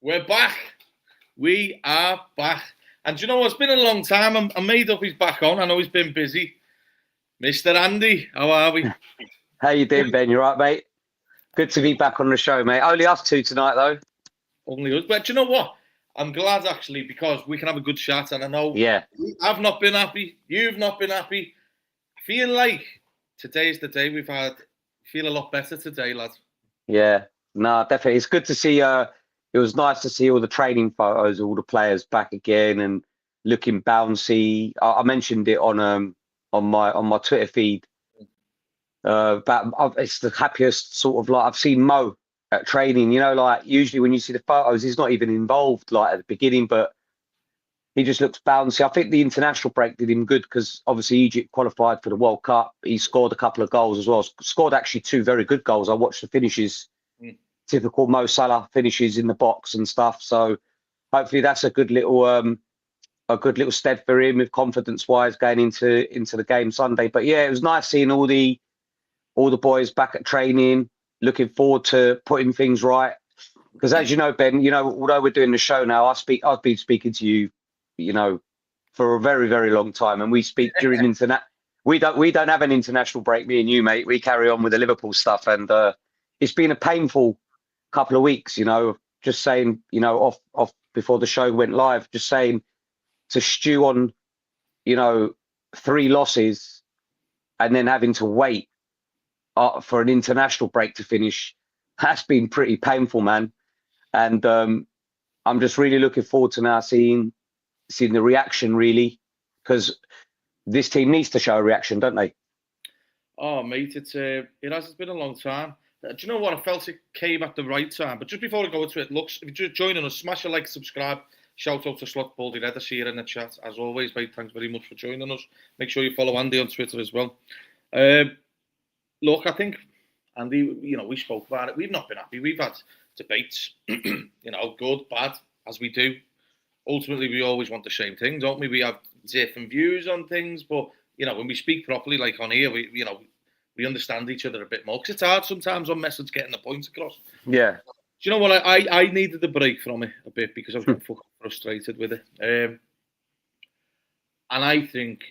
We're back. We are back. And do you know what? It's been a long time. I'm made up he's back on. I know he's been busy. Mr. Andy, how are we? How you doing, Ben? You right, mate? Good to be back on the show, mate. Only us two tonight, though. Only us. But do you know what? I'm glad, actually, because we can have a good chat. And I know I've not been happy. You've not been happy. I feel like today's the day we've had. Feel a lot better today, lads. Yeah. No, definitely. It's good to see. It was nice to see all the training photos of all the players back again and looking bouncy. I mentioned it on my Twitter feed. It's the happiest sort of, like, I've seen Mo at training. You know, like usually when you see the photos, he's not even involved like at the beginning, but he just looks bouncy. I think the international break did him good because obviously Egypt qualified for the World Cup. He scored a couple of goals as well. Scored actually two very good goals. I watched the finishes. Typical Mo Salah finishes in the box and stuff. So hopefully that's a good little step for him with confidence wise going into the game Sunday. But yeah, it was nice seeing all the boys back at training. Looking forward to putting things right. Because as you know, Ben, although we're doing the show now, I've been speaking to you, for a very, very long time, and we speak during internet. We don't have an international break, me and you, mate. We carry on with the Liverpool stuff, and it's been a painful couple of weeks. Just saying, off before the show went live, just saying to stew on, 3 losses, and then having to wait for an international break to finish. That's been pretty painful, man. And I'm just really looking forward to now seeing the reaction, really, because this team needs to show a reaction, don't they? Oh, mate, it's been a long time. Do you know what? I felt it came at the right time. But just before I go into it, if you're just joining us, smash a like, subscribe. Shout out to Slot Baldy Red. I see you in the chat. As always, mate, thanks very much for joining us. Make sure you follow Andy on Twitter as well. Look, I think, Andy, we spoke about it. We've not been happy. We've had debates, good, bad, as we do. Ultimately, we always want the same thing, don't we? We have different views on things, but, when we speak properly, like on here, we understand each other a bit more. Because it's hard sometimes on message getting the points across. Yeah. Do you know what? I needed a break from it a bit because I was getting fucking frustrated with it. And I think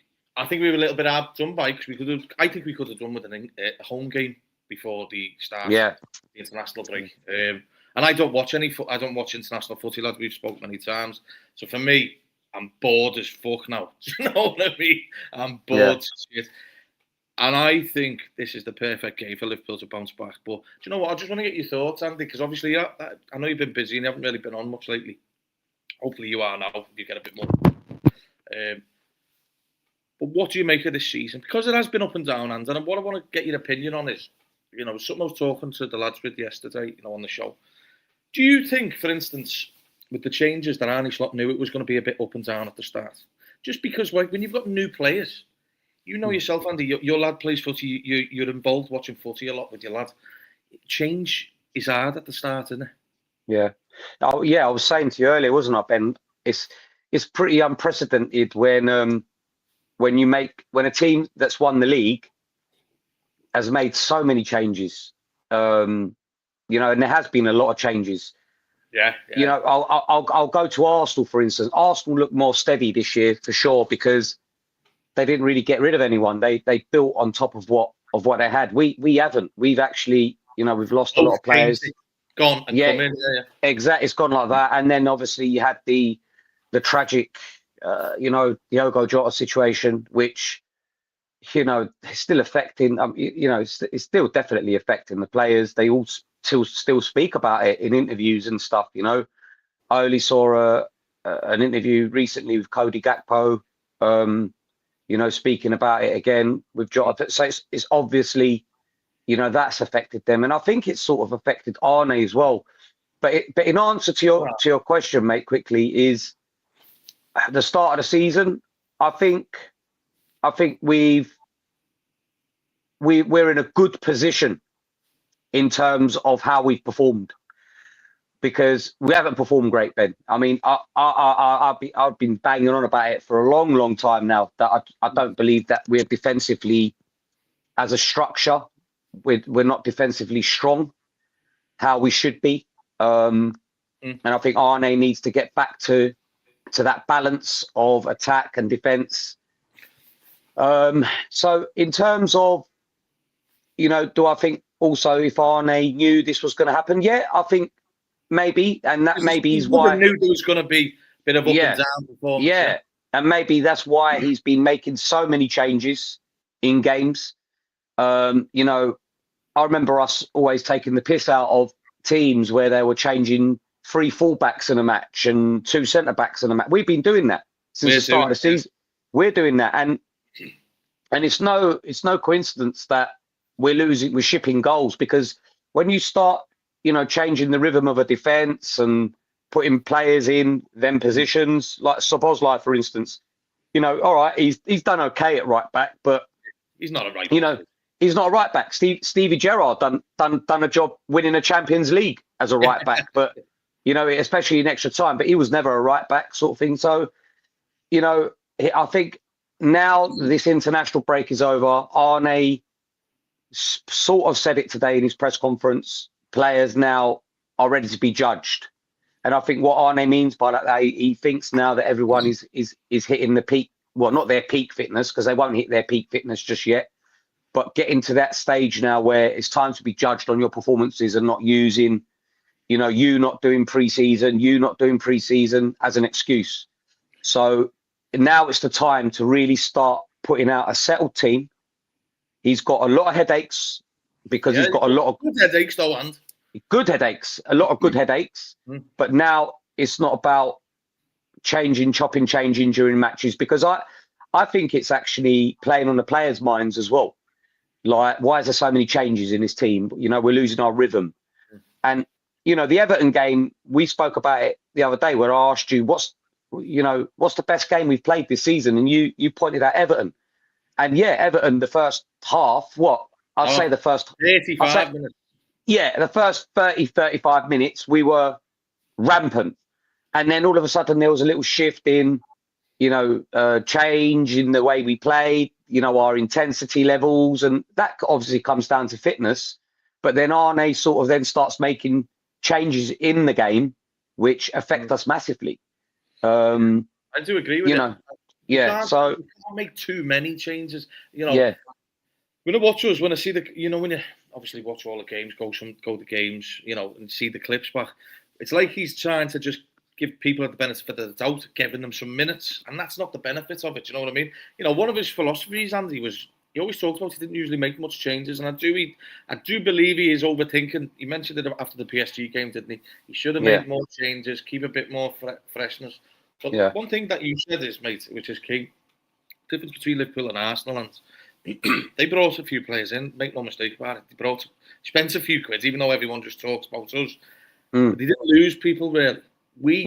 we were a little bit hard done by because I think we could have done with a home game before the start of the international break. And I don't watch international footy, lads. We've spoken many times. So for me, I'm bored as fuck now. Do you know what I mean? I'm bored. Yeah. And I think this is the perfect game for Liverpool to bounce back. But do you know what? I just want to get your thoughts, Andy, because obviously I know you've been busy and you haven't really been on much lately. Hopefully you are now. You get a bit more. But what do you make of this season? Because it has been up and down, Andy, and what I want to get your opinion on is, something I was talking to the lads with yesterday, on the show. Do you think, for instance, with the changes that Arnie Slot knew it was going to be a bit up and down at the start? Just because, when you've got new players, yourself, Andy, your lad plays footy, you're involved watching footy a lot with your lad. Change is hard at the start, isn't it? Yeah. Oh, yeah, I was saying to you earlier, wasn't I, Ben? It's pretty unprecedented when a team that's won the league has made so many changes. And there has been a lot of changes. Yeah. I'll go to Arsenal, for instance. Arsenal look more steady this year for sure because they didn't really get rid of anyone. They built on top of what they had. We haven't. We've actually, we've lost a lot of players. Gone and come in. Yeah. Exactly. It's gone like that. And then obviously you had the tragic, Diogo Jota situation, which, is still affecting. It's still definitely affecting the players. They all still speak about it in interviews and stuff. I only saw an interview recently with Cody Gakpo. Speaking about it again with Jota. So it's obviously, that's affected them. And I think it's sort of affected Arne as well. But in answer to your question, mate, quickly, is the start of the season, I think we're in a good position in terms of how we've performed. Because we haven't performed great, Ben. I mean, I've been banging on about it for a long, long time now that I don't believe that we're defensively, as a structure, we're not defensively strong how we should be. And I think Arne needs to get back to that balance of attack and defence. So in terms of, do I think also if Arne knew this was going to happen? Yeah, I think maybe, and that maybe is why knew there was going to be a bit of up and down performance. Yeah, and maybe that's why he's been making so many changes in games. I remember us always taking the piss out of teams where they were changing 3 fullbacks in a match and 2 centre backs in a match. We've been doing that since the start of the season. We're doing that, and it's no coincidence that we're shipping goals, because when you start, changing the rhythm of a defence and putting players in them positions, like Szoboszlai, for instance, all right, he's done okay at right back, but he's not a right back. He's not a right back. Stevie Gerrard done a job winning a Champions League as a right back, but especially in extra time. But he was never a right back sort of thing. So, I think now this international break is over. Arne sort of said it today in his press conference. Players now are ready to be judged, and I think what Arne means by that, he thinks now that everyone is hitting the peak. Well, not their peak fitness, because they won't hit their peak fitness just yet. But getting to that stage now where it's time to be judged on your performances and not using, you not doing pre-season as an excuse. So now it's the time to really start putting out a settled team. He's got a lot of headaches because he's got a lot of good headaches, though, and good headaches, a lot of good headaches. But now it's not about changing during matches, because I think it's actually playing on the players' minds as well. Like, why is there so many changes in this team? We're losing our rhythm. And, the Everton game, we spoke about it the other day where I asked you, what's the best game we've played this season? And you pointed out Everton. And yeah, Everton, the first half, say the first 35 minutes. Yeah, the first 35 minutes, we were rampant. And then all of a sudden there was a little shift in, change in the way we played, our intensity levels, and that obviously comes down to fitness. But then Arne sort of then starts making changes in the game, which affect us massively. I do agree with you. So you can't make too many changes. When I watch us, when I see when you obviously watch all the games, go to games, and see the clips back, it's like he's trying to just give people the benefit of the doubt, giving them some minutes, and that's not the benefit of it. You know what I mean? One of his philosophies, Andy, was he always talked about he didn't usually make much changes, and I do believe he is overthinking. He mentioned it after the PSG game, didn't he? He should have made more changes, keep a bit more freshness. But one thing that you said is, mate, which is key, difference between Liverpool and Arsenal, and they brought a few players in. Make no mistake about it. They spent a few quid, even though everyone just talks about us. But they didn't lose people really. We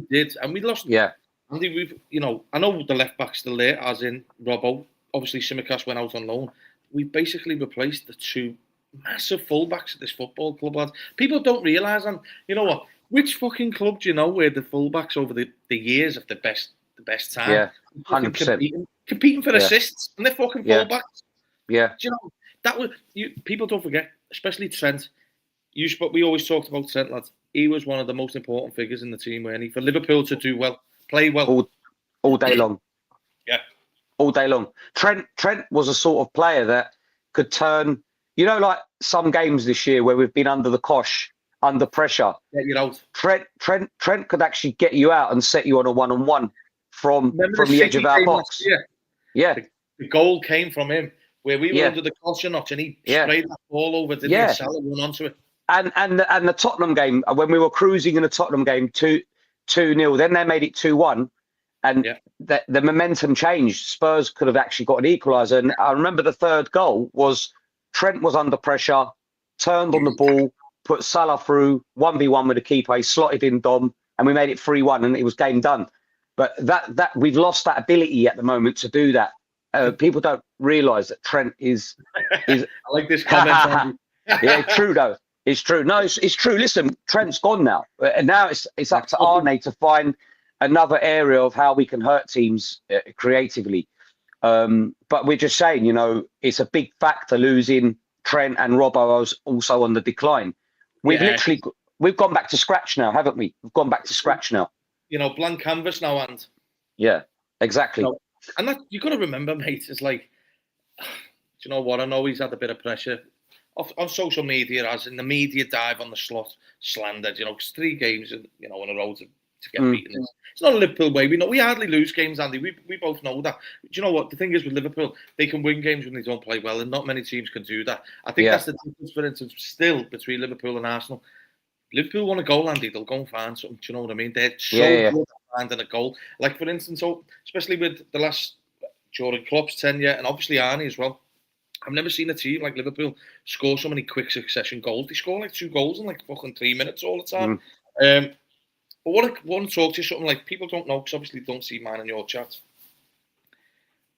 did, and we lost. Yeah. Andy, I know the left back's still there, as in Robbo. Obviously, Tsimikas went out on loan. We basically replaced the 2 massive fullbacks at this football club, lads. People don't realise, and you know what? Which fucking club do you know where the fullbacks over the years of the best time? Yeah, 100%. Competing for assists, and they're fucking fullbacks. Yeah. Do you know that was people don't forget, especially Trent. We always talked about Trent, lads. He was one of the most important figures in the team, weren't he? For Liverpool to do well, play well. All day long. Yeah. All day long. Trent was a sort of player that could turn, like some games this year where we've been under the cosh, under pressure. Get you out. Trent could actually get you out and set you on a one-on-one from the edge of our box. Yeah. The goal came from him, where we were under the cosh a notch, and he sprayed that ball over, didn't he? Salah run onto it. And the Tottenham game, when we were cruising in the Tottenham game 2-0, then they made it 2-1, and the momentum changed. Spurs could have actually got an equaliser. And I remember the third goal was Trent was under pressure, turned on the ball, put Salah through 1v1 with the keeper, he slotted in Dom, and we made it 3-1, and it was game done. But that we've lost that ability at the moment to do that. People don't realise that Trent is. I like this comment. Yeah, true though. It's true. No, it's true. Listen, Trent's gone now, and now it's up to Arne to find another area of how we can hurt teams creatively. But we're just saying, it's a big factor losing Trent and Robbo also on the decline. We've literally we've gone back to scratch now, haven't we? We've gone back to scratch now. Blank canvas now, and yeah, exactly. And that you got to remember, mate. It's like, do you know what? I know he's had a bit of pressure on social media, as in the media dive on the slot slandered. Because 3 games, in a row to get beaten. It's not a Liverpool way. We hardly lose games, Andy. We both know that. Do you know what? The thing is with Liverpool, they can win games when they don't play well, and not many teams can do that. I think that's the difference, for instance, still between Liverpool and Arsenal. Liverpool want a goal, Andy. They'll go and find something. Do you know what I mean? They're so good at finding a goal. Like, for instance, especially with the last during Klopp's tenure, and obviously Arnie as well. I've never seen a team like Liverpool score so many quick succession goals. They score like 2 goals in like fucking 3 minutes all the time. But what I want to talk to you something like people don't know, because obviously don't see mine in your chats.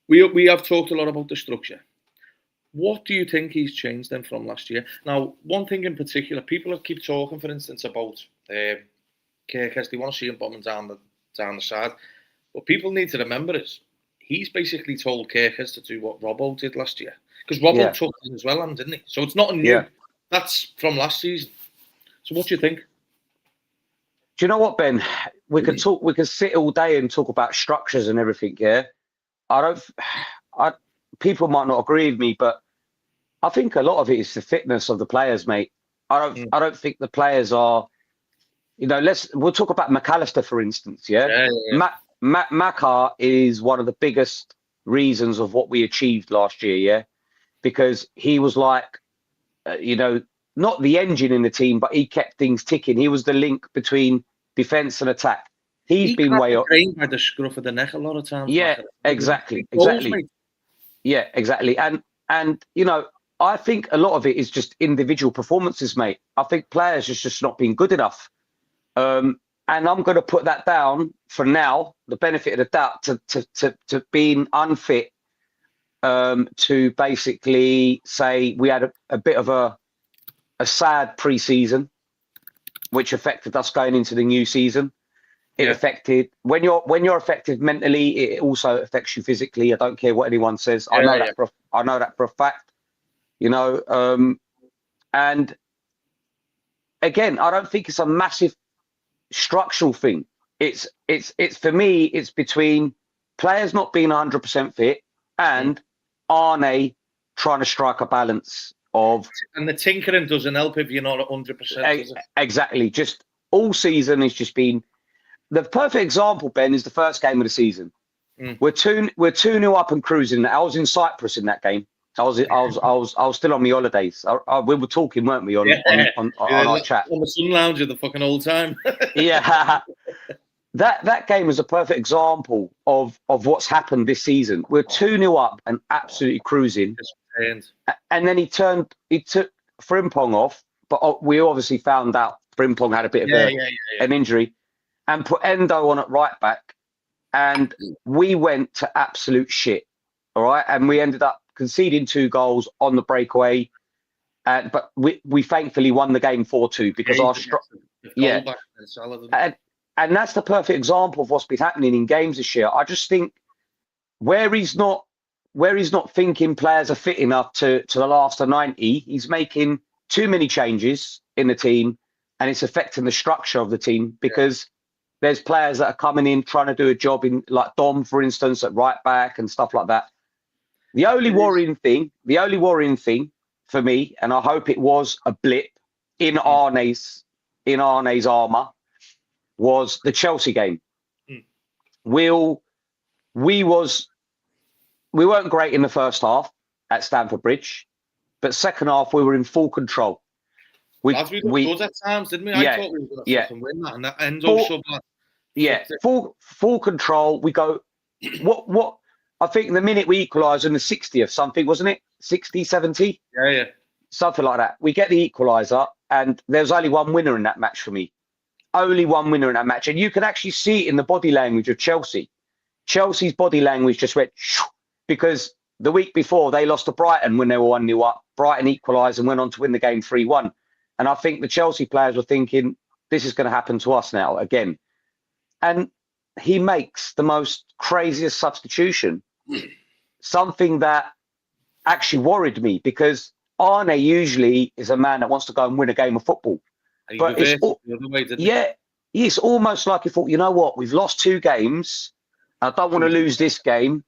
We have talked a lot about the structure. What do you think he's changed then from last year? Now, one thing in particular, people keep talking, for instance, about Kirkes. They want to see him bombing down the side. What people need to remember is he's basically told Kirkes to do what Robbo did last year. Because Robbo took him as well, didn't he? So it's not a new. Yeah. That's from last season. So what do you think? Do you know what, Ben? We could talk. We could sit all day and talk about structures and everything. Yeah, people might not agree with me, but I think a lot of it is the fitness of the players, mate. I don't think the players are. We'll talk about McAllister, for instance. Yeah. Macca is one of the biggest reasons of what we achieved last year. Yeah, because he was like, not the engine in the team, but he kept things ticking. He was the link between defense and attack. He been way up by the scruff of the neck a lot of times. Yeah, exactly. Yeah, exactly. And I think a lot of it is just individual performances, mate. I think players just not being good enough. And I'm going to put that down for now, the benefit of the doubt, to being unfit, to basically say we had a bit of a sad pre-season, which affected us going into the new season. It affected when you're affected mentally, it also affects you physically. I don't care what anyone says. I know that for a fact. And again, I don't think it's a massive structural thing. It's for me, it's between players not being 100% fit and Arne trying to strike a balance of. And the tinkering doesn't help if you're not 100%. Exactly. Just all season has just been. The perfect example, Ben, is the first game of the season. We're 2-0 up and cruising. I was in Cyprus in that game. I was still on my holidays. We were talking, weren't we, on our chat? On the sun lounge the fucking old time. Yeah. That game is a perfect example of what's happened this season. We're 2-0 up and absolutely cruising. And then he took Frimpong off, but we obviously found out Frimpong had a bit of an injury, and put Endo on at right back, and we went to absolute shit. All right, and we ended up conceding 2 goals on the breakaway, but we thankfully won the game 4-2 because and that's the perfect example of what's been happening in games this year. I just think where he's not thinking players are fit enough to the last of 90, he's making too many changes in the team, and it's affecting the structure of the team because there's players that are coming in trying to do a job in, like Dom, for instance, at right back and stuff like that. The only worrying thing for me, and I hope it was a blip in Arne's armour, was the Chelsea game. We weren't great in the first half at Stamford Bridge, but second half we were in full control. We looked good at times, didn't we? I thought we were going to fucking win that, and that Endo sub. Full control. We go. What? I think the minute we equalised in the 60th, something, wasn't it? 60, 70? Yeah. Something like that. We get the equaliser, and there's only one winner in that match for me. Only one winner in that match. And you can actually see it in the body language of Chelsea. Chelsea's body language just went, shoo, because the week before they lost to Brighton when they were 1-0 up. Brighton equalised and went on to win the game 3-1. And I think the Chelsea players were thinking, this is going to happen to us now again. And he makes the most craziest substitution. Something that actually worried me, because Arne usually is a man that wants to go and win a game of football. And but it's the other way, didn't yeah, it's almost like he thought, you know what, we've lost 2 games. I don't want to lose this game.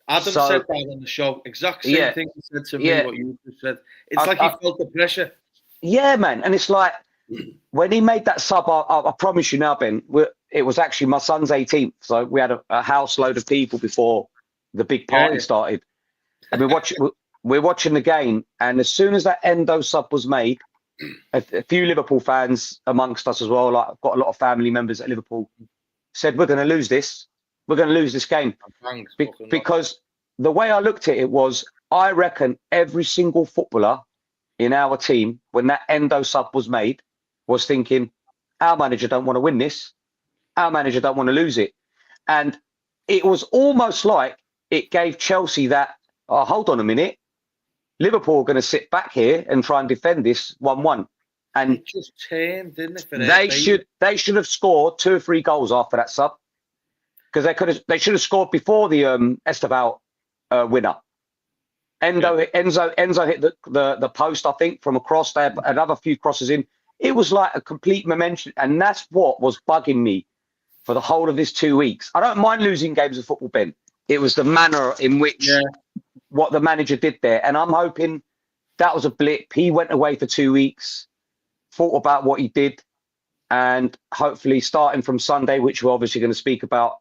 Adam So, said that on the show. Exact same yeah, thing he said to me, yeah. what you just said. It's like he felt the pressure. Yeah, man. And it's like, when he made that sub, I promise you now, Ben, it was actually my son's 18th. So we had a house load of people before the big party started. And we're watching the game. And as soon as that Endo sub was made, a few Liverpool fans amongst us as well, like I've got a lot of family members at Liverpool, said, we're going to lose this. We're going to lose this game. Because the way I looked at it was, I reckon every single footballer in our team, when that Endo sub was made, was thinking, our manager don't want to win this. Our manager don't want to lose it. And it was almost like it gave Chelsea that, oh, hold on a minute. Liverpool are going to sit back here and try and defend this 1-1. And it just turned, didn't it? They should have scored 2 or 3 goals after that sub. Because they should have scored before the Esteval winner. Enzo hit the post, I think, from across there, another few crosses in. It was like a complete momentum, and that's what was bugging me for the whole of this 2 weeks. I don't mind losing games of football, Ben. It was the manner in which what the manager did there, and I'm hoping that was a blip. He went away for 2 weeks, thought about what he did, and hopefully starting from Sunday, which we're obviously going to speak about,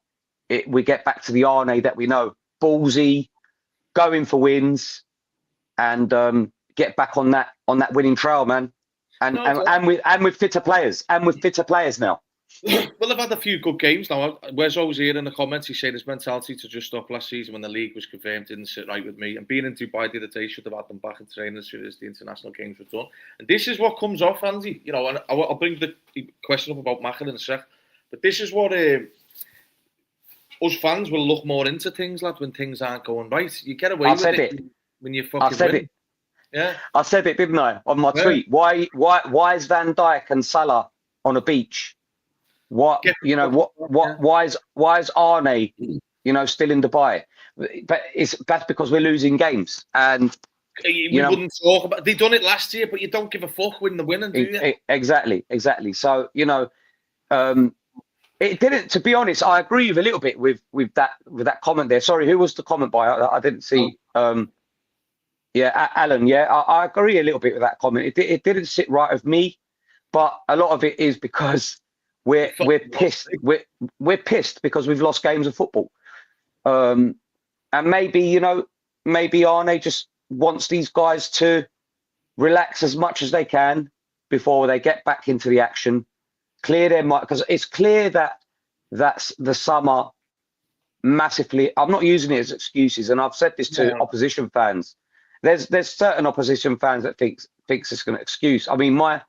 we get back to the Arne that we know, ballsy, going for wins, and get back on that winning trail, man. And with fitter players, now. Well, I've had a few good games now. Wes always here in the comments. He said his mentality to just stop last season when the league was confirmed didn't sit right with me. And being in Dubai the other day, should have had them back in training as soon as the international games were done. And this is what comes off, Andy. You know, and I'll bring the question up about Machel in a sec. But this is what us fans will look more into things, lad, when things aren't going right. You get away with it when you fucking win. Yeah, I said it, didn't I, on my tweet? Why is Van Dijk and Salah on a beach? Why is Arne, still in Dubai? But that's because we're losing games, and we wouldn't talk about. They done it last year, but you don't give a fuck when they're winning, do you? Exactly. So it didn't. To be honest, I agree with a little bit with that comment there. Sorry, who was the comment by? I didn't see. Alan. Yeah, I agree a little bit with that comment. It didn't sit right with me, but a lot of it is because we're pissed. We're pissed because we've lost games of football. And maybe Arne just wants these guys to relax as much as they can before they get back into the action, clear their mind, because it's clear that's the summer massively. I'm not using it as excuses, and I've said this to opposition fans. There's certain opposition fans that thinks it's an excuse. I mean, my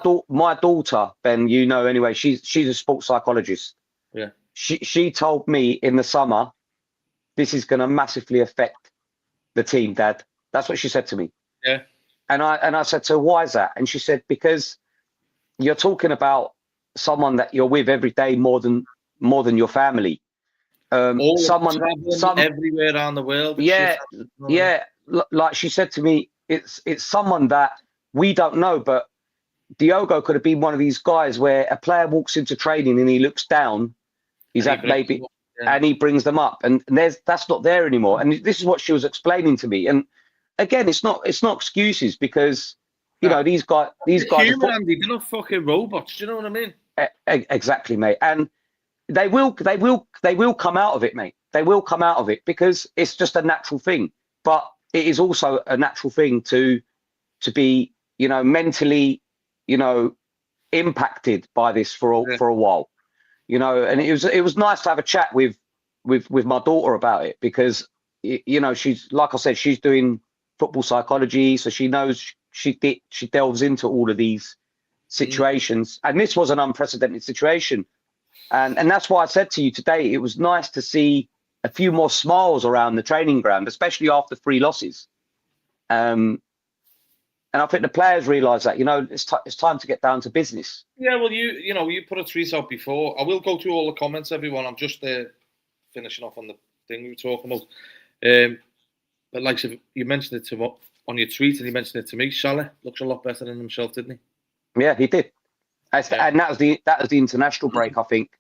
daughter, Ben, anyway, she's a sports psychologist. Yeah. She told me in the summer, this is going to massively affect the team, Dad. That's what she said to me. Yeah. And I said to her, why is that? And she said, because you're talking about someone that you're with every day more than your family. Someone everywhere around the world. Yeah. Like she said to me, it's someone that we don't know, but Diogo could have been one of these guys where a player walks into training and he looks down, and he brings them up, and that's not there anymore. And this is what she was explaining to me. And again, it's not excuses, because these guys human, Andy, they're not fucking robots. Do you know what I mean? Exactly, mate. And they will come out of it, mate. They will come out of it, because it's just a natural thing. But it is also a natural thing to be, mentally, impacted by this for a while, and it was nice to have a chat with my daughter about it, because, she's, like I said, she's doing football psychology, so she knows, she delves into all of these situations, and this was an unprecedented situation. And that's why I said to you today, it was nice to see a few more smiles around the training ground, especially after 3 losses. And I think the players realise that, it's time to get down to business. Yeah, well, you put a tweet out before. I will go through all the comments, everyone. I'm just finishing off on the thing we were talking about. But like you mentioned it on your tweet, and you mentioned it to me. Salah looks a lot better than himself, didn't he? Yeah, he did. And that was the international break. I think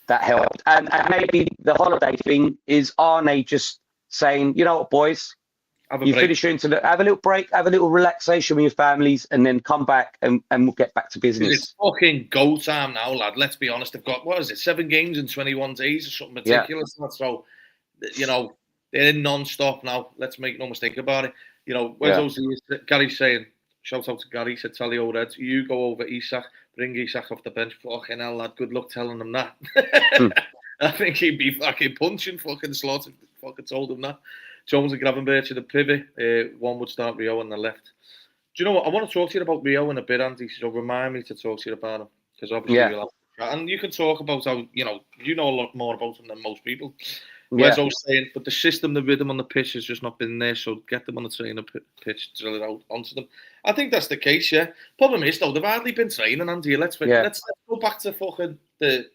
that helped, and maybe the holiday thing is Arne just saying, you know what, boys, you finish your have a little break, have a little relaxation with your families, and then come back and we'll get back to business. It's fucking go time now, lad. Let's be honest. They've got, 7 games in 21 days or something ridiculous. Yeah. So, they're in non-stop now. Let's make no mistake about it. Where's Gary's saying, shout out to Gary, said, tell the old heads, you go over Isak, bring Isak off the bench. Fucking hell, lad, good luck telling them that. I think he'd be fucking punching fucking Slaughter. Fucking told him that. Jones and Gravenberch to the pivot. One would start Rio on the left. Do you know what? I want to talk to you about Rio in a bit, Andy. So remind me to talk to you about him. Because obviously you'll have, and you can talk about how, you know a lot more about him than most people. Whereas I was saying, but the system, the rhythm on the pitch has just not been there. So get them on the training pitch, drill it out onto them. I think that's the case, yeah. Problem is, though, they've hardly been training, Andy. Let's go back to fucking the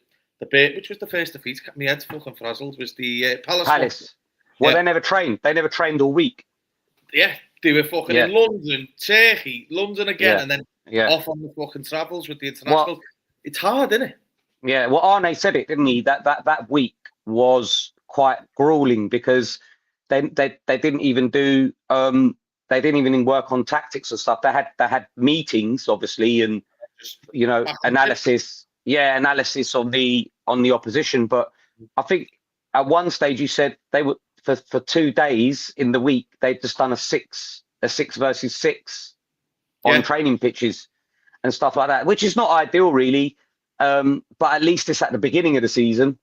bit, which was the first defeat. My head's fucking frazzled. Was the Palace. Well, they never trained. They never trained all week. Yeah, they were fucking in London, Turkey, London again, and then off on the fucking travels with the international. It's hard, isn't it? Yeah, well, Arne said it, didn't he? That week was quite grueling because they didn't even do they didn't even work on tactics and stuff. They had meetings, obviously, and analysis on the opposition. But I think at one stage you said they were for 2 days in the week they'd just done a 6 versus 6 on training pitches and stuff like that, which is not ideal really. But at least it's at the beginning of the season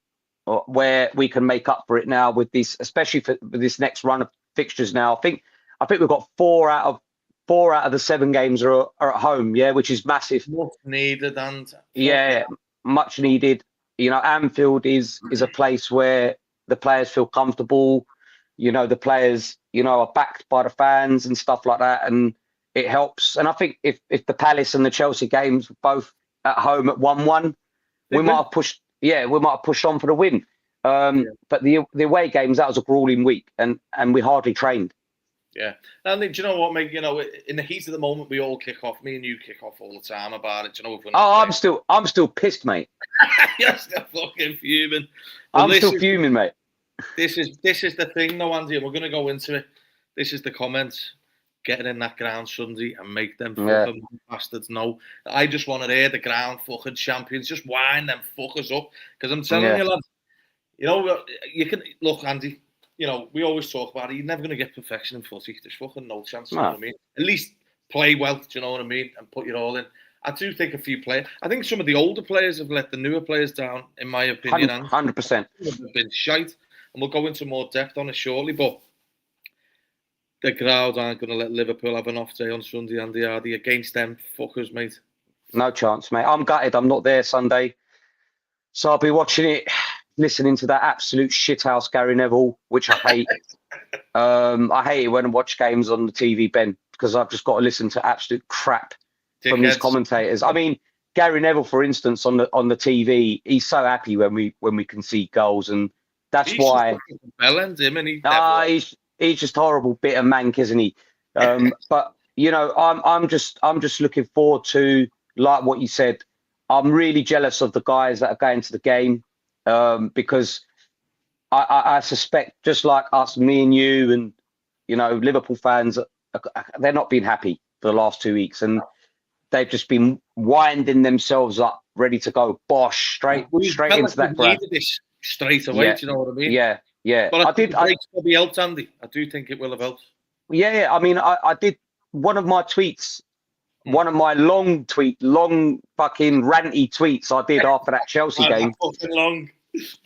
where we can make up for it now with this, especially for this next run of fixtures. Now I think we've got 4 out of the 7 games are at home, which is massive. Much needed, and much needed. Anfield is a place where the players feel comfortable. The players are backed by the fans and stuff like that, and it helps. And I think if the Palace and the Chelsea games were both at home at 1-1, we might have pushed. Yeah, we might have pushed on for the win. But the away games, that was a grueling week, and we hardly trained. Yeah, and do you know what, mate? In the heat of the moment, we all kick off. Me and you kick off all the time about it. Do you know? I'm still pissed, mate. You're still fucking fuming. I'm still fuming, mate. This is the thing, though, Andy. We're going to go into it. This is the comments. Getting in that ground Sunday and make them fucking bastards know. I just want to hear the ground fucking champions just wind them fuckers up. Because I'm telling you, lads, you can look, Andy. We always talk about it. You're never going to get perfection in footy. There's fucking no chance. You know what I mean? At least play well. Do you know what I mean? And put your all in. I do think a few players. I think some of the older players have let the newer players down, in my opinion. 100%. Have been shite, and we'll go into more depth on it shortly. But the crowd aren't going to let Liverpool have an off day on Sunday, Andy, are they? Against them fuckers, mate. No chance, mate. I'm gutted. I'm not there Sunday, so I'll be watching it, listening to that absolute shithouse Gary Neville, which I hate. I hate it when I watch games on the TV, Ben, because I've just got to listen to absolute crap from these commentators. I mean, Gary Neville, for instance, on the TV, he's so happy when we concede goals, and that's why. He's just horrible, bitter mank, isn't he? But I'm just looking forward to, like what you said. I'm really jealous of the guys that are going to the game because I suspect, just like us, me and you, and Liverpool fans, they're not been happy for the last 2 weeks, and they've just been winding themselves up, ready to go, bosh, straight into that crowd. Straight away, do you know what I mean? Yeah. But I did. Probably helped, Andy. I do think it will have helped. Yeah. I mean, I did one of my tweets, one of my long fucking ranty tweets I did after that Chelsea game. Fucking long.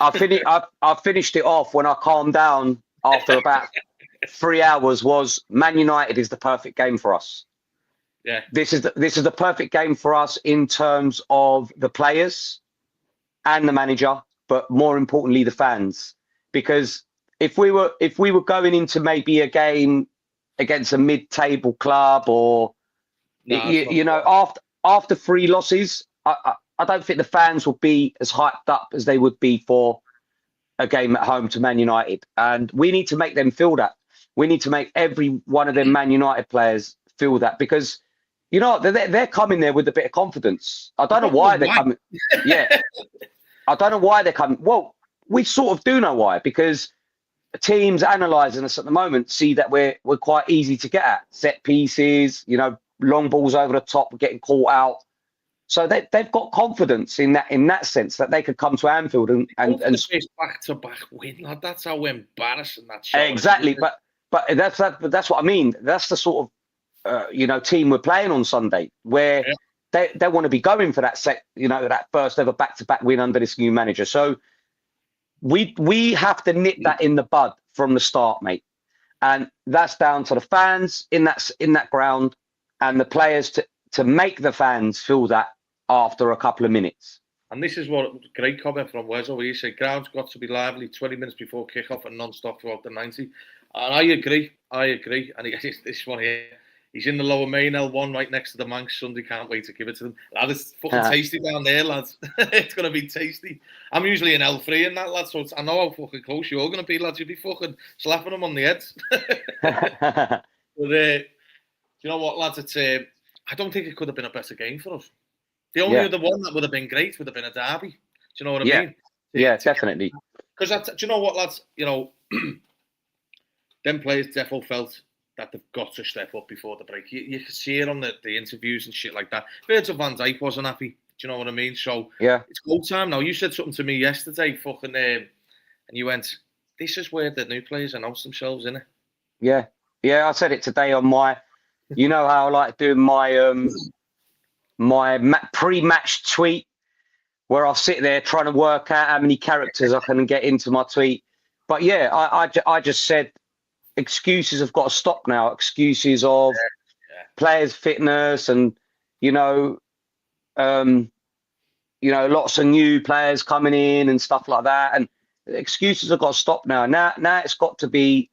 I finished it off when I calmed down after about 3 hours. Was Man United is the perfect game for us. Yeah. This is the perfect game for us in terms of the players and the manager, but more importantly the fans. Because if we were going into maybe a game against a mid-table club or after 3 losses, I don't think the fans will be as hyped up as they would be for a game at home to Man United. And we need to make them feel that. We need to make every one of them Man United players feel that, because you know, they're coming there with a bit of confidence. I don't know why they're coming. Yeah, I don't know why they're coming. Well, we sort of do know why, because teams analysing us at the moment see that we're quite easy to get at. Set pieces, you know, long balls over the top, we're getting caught out. So they've got confidence in that sense that they could come to Anfield and back-to-back win, lad. That's how embarrassing that shot exactly. Is. But that's what I mean. That's the sort of you know, team we're playing on Sunday, where they want to be going for that that first ever back-to-back win under this new manager. So we have to nip that in the bud from the start, mate. And that's down to the fans in that ground and the players to make the fans feel that after a couple of minutes. And this is what great comment from Wezzo, where he said, ground's got to be lively 20 minutes before kick-off and non-stop throughout the 90. And I agree. And this one here, he's in the lower main L1 right next to the Manx Sunday. Can't wait to give it to them. Lad, it's fucking tasty down there, lads. It's going to be tasty. I'm usually in L3 and that, lad, so I know how fucking close you're going to be, lads. You'll be fucking slapping them on the heads. But you know what, lads? It's I don't think it could have been a better game for us. The only other one that would have been great would have been a derby. Do you know what I mean? Yeah, definitely. Because do you know what, lads? You know, them players definitely felt that they've got to step up before the break. You can see it on the interviews and shit like that. Virgil van Dijk wasn't happy. Do you know what I mean? So it's go time now. You said something to me yesterday, fucking, and you went, "This is where the new players announce themselves, innit?" Yeah. I said it today on my. You know how I like doing my pre-match tweet, where I'll sit there trying to work out how many characters I can get into my tweet. But yeah, I just said excuses have got to stop now. Excuses of players' fitness and lots of new players coming in and stuff like that. And excuses have got to stop now. Now it's got to be,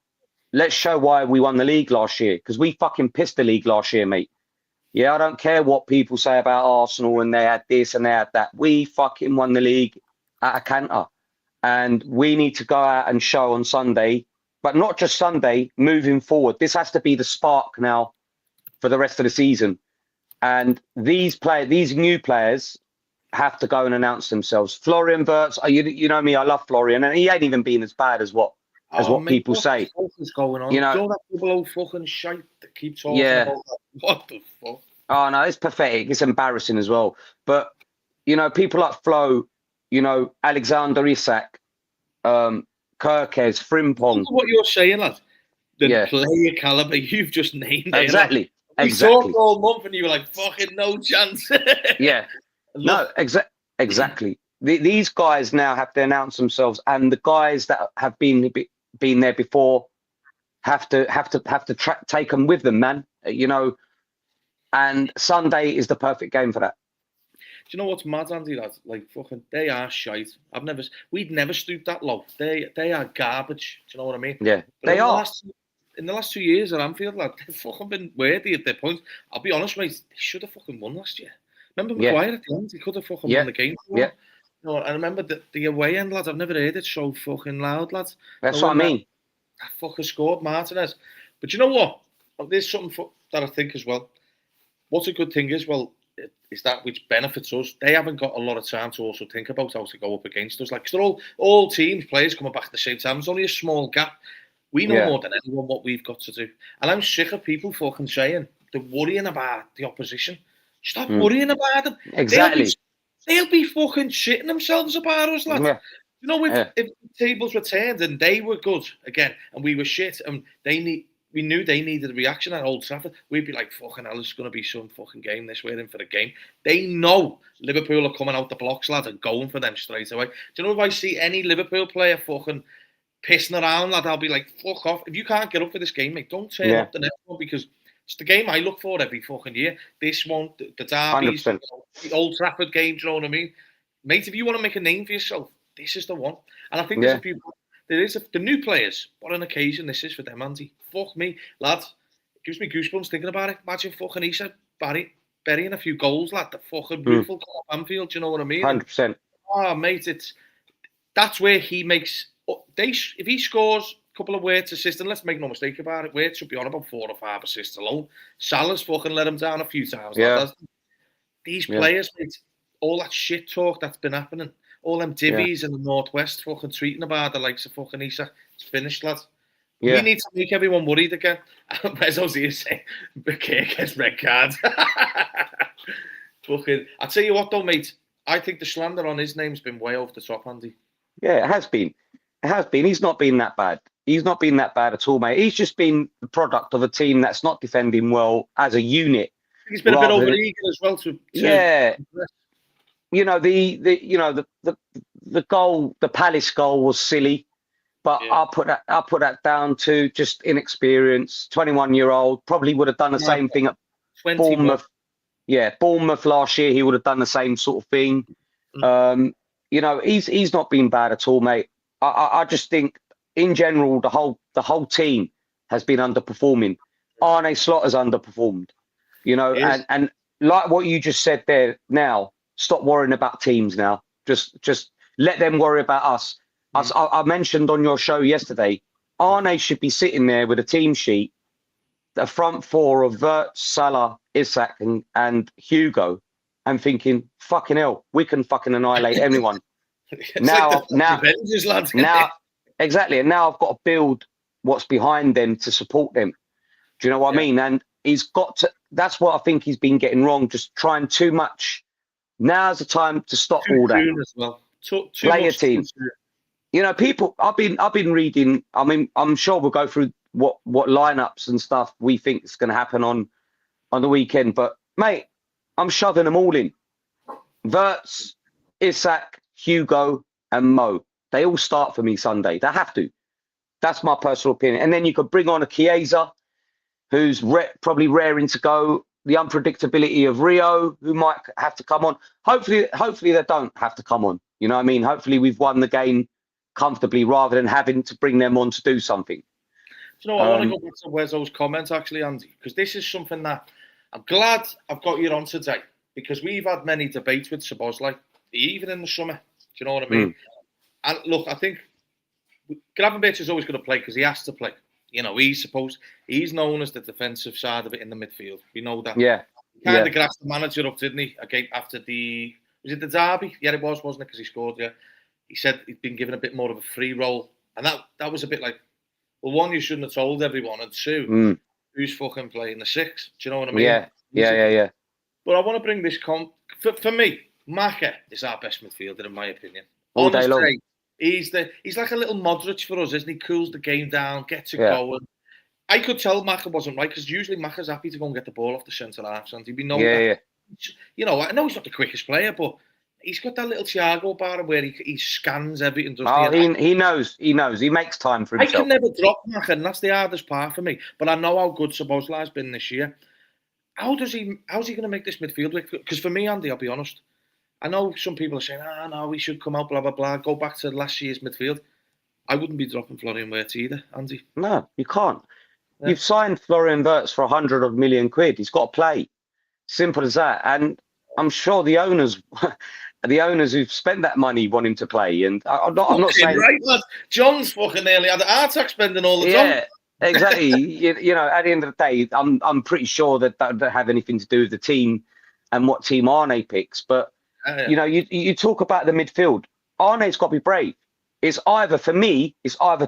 let's show why we won the league last year, because we fucking pissed the league last year, mate. Yeah, I don't care what people say about Arsenal and they had this and they had that. We fucking won the league at a canter. And we need to go out and show on Sunday, but not just Sunday, moving forward. This has to be the spark now for the rest of the season. And these new players have to go and announce themselves. Florian Wirtz, you know me, I love Florian, and he ain't even been as bad as what people say. What is going on? You know that people fucking shite that keep talking about that. What the fuck? Oh no, it's pathetic. It's embarrassing as well. But people like Flo, Alexander Isak, Kirkes, Frimpong. What you're saying, lad? The player caliber you've just named. Exactly. We talked all month, and you were like, "Fucking no chance." Yeah. No, exactly. These guys now have to announce themselves, and the guys that have been there before have to take them with them, man. And Sunday is the perfect game for that. Do you know what's mad, Andy? Lads? Like fucking, they are shite. We'd never stoop that low. They are garbage. Do you know what I mean? Yeah, they are. In the last 2 years at Anfield, lad, they've fucking been worthy at their points. I'll be honest, mate. They should have fucking won last year. Remember Maguire at the end? He could have fucking won the game. Yeah. No, I remember the away end, lads. I've never heard it so fucking loud, lads. That's what I mean. That fucking scored Martinez. But you know what? There's something that I think as well. What's a good thing is that which benefits us. They haven't got a lot of time to also think about how to go up against us. Like, they're all teams, players coming back at the same time. There's only a small gap. We know more than anyone what we've got to do. And I'm sick of people fucking saying they're worrying about the opposition. Stop worrying about them. Exactly. They'll be fucking shitting themselves about us, lads. Yeah. You know, if the tables were turned and they were good again and we were shit and we knew they needed a reaction at Old Trafford, we'd be like, fucking hell, it's going to be some fucking game this. We're in for the game. They know Liverpool are coming out the blocks, lads, and going for them straight away. Do you know, if I see any Liverpool player fucking pissing around, lad, I'll be like, fuck off. If you can't get up for this game, mate, don't turn up the next one, because it's the game I look for every fucking year. This one, the derbies, the Old Trafford games, you know what I mean? Mate, if you want to make a name for yourself, this is the one. And I think there's a few... the new players, what an occasion this is for them, Andy. Fuck me, lads. It gives me goosebumps thinking about it. Imagine fucking Isak burying a few goals, lad. The fucking beautiful goal at Anfield, you know what I mean? 100%. Oh, mate, that's where he makes... If he scores couple of Wirtz assists, and let's make no mistake about it, Wirtz should be on about 4 or 5 assists alone. Salah's fucking let him down a few times. Yeah. These players, mate, all that shit talk that's been happening, all them divvies in the Northwest fucking tweeting about the likes of fucking Isak, it's finished, lad. Yeah. We need to make everyone worried again. As I was here saying, Bakir gets red card. Fucking, I tell you what though, mate, I think the slander on his name's been way over the top, Andy. Yeah, it has been. It has been. He's not been that bad. He's not been that bad at all, mate. He's just been the product of a team that's not defending well as a unit. He's been a bit overeager as well. You know, the goal, the Palace goal was silly, but I'll put that down to just inexperience. 21-year-old probably would have done the same thing at Bournemouth. Yeah, Bournemouth last year, he would have done the same sort of thing. You know, he's not been bad at all, mate. I just think in general the whole team has been underperforming. Arne Slot has underperformed. You know, and like what you just said there now, stop worrying about teams now. Just let them worry about us. I mentioned on your show yesterday, Arne should be sitting there with a team sheet, the front four of Wirtz, Salah, Isak and Hugo, and thinking, fucking hell, we can fucking annihilate anyone. now, exactly. And now I've got to build what's behind them to support them. Do you know what I mean? And he's got to, that's what I think he's been getting wrong, just trying too much. Now's the time to stop all that. As well. Play a team. You know, people, I've been reading, I mean, I'm sure we'll go through what lineups and stuff we think is going to happen on the weekend. But, mate, I'm shoving them all in. Wirtz, Isak, Hugo, and Mo. They all start for me Sunday. They have to. That's my personal opinion. And then you could bring on a Chiesa, who's probably raring to go. The unpredictability of Rio, who might have to come on. Hopefully they don't have to come on. You know what I mean? Hopefully we've won the game comfortably rather than having to bring them on to do something. Do you know what? I want to go back to Wes's comments, actually, Andy, because this is something that I'm glad I've got you on today, because we've had many debates with Szoboszlai, even in the summer. Do you know what I mean? And look, I think Gravenberch is always going to play because he has to play. You know, he's known as the defensive side of it in the midfield. We know that. Yeah. He kind of grassed the manager up, didn't he? Again, after was it the derby? Yeah, it was, wasn't it? Because he scored, yeah. He said he'd been given a bit more of a free role. And that was a bit like, well, one, you shouldn't have told everyone. And two, who's fucking playing the six? Do you know what I mean? Yeah. But I want to bring this for me, Maka is our best midfielder, in my opinion. All day long. He's like a little Modric for us, isn't he? Cools the game down, gets it going. I could tell Maka wasn't right, because usually Maka's happy to go and get the ball off the centre half. We know that. You know, I know he's not the quickest player, but he's got that little Thiago bar where he scans everything. He knows. He makes time for himself. I can never drop Maka, and that's the hardest part for me. But I know how good Szoboszlai's been this year. How's he going to make this midfield work? Because for me, Andy, I'll be honest, I know some people are saying, no, we should come out, blah, blah, blah, go back to last year's midfield. I wouldn't be dropping Florian Wirtz either, Andy. No, you can't. Yeah. You've signed Florian Wirtz for 100 million quid. He's got to play. Simple as that. And I'm sure the owners who've spent that money want him to play. And I'm not saying... Right, lad. John's fucking nearly had a heart attack spending all the time. Yeah, exactly. you know, at the end of the day, I'm pretty sure that don't have anything to do with the team and what team Arne picks. But you know, you talk about the midfield. Arne's got to be brave. It's either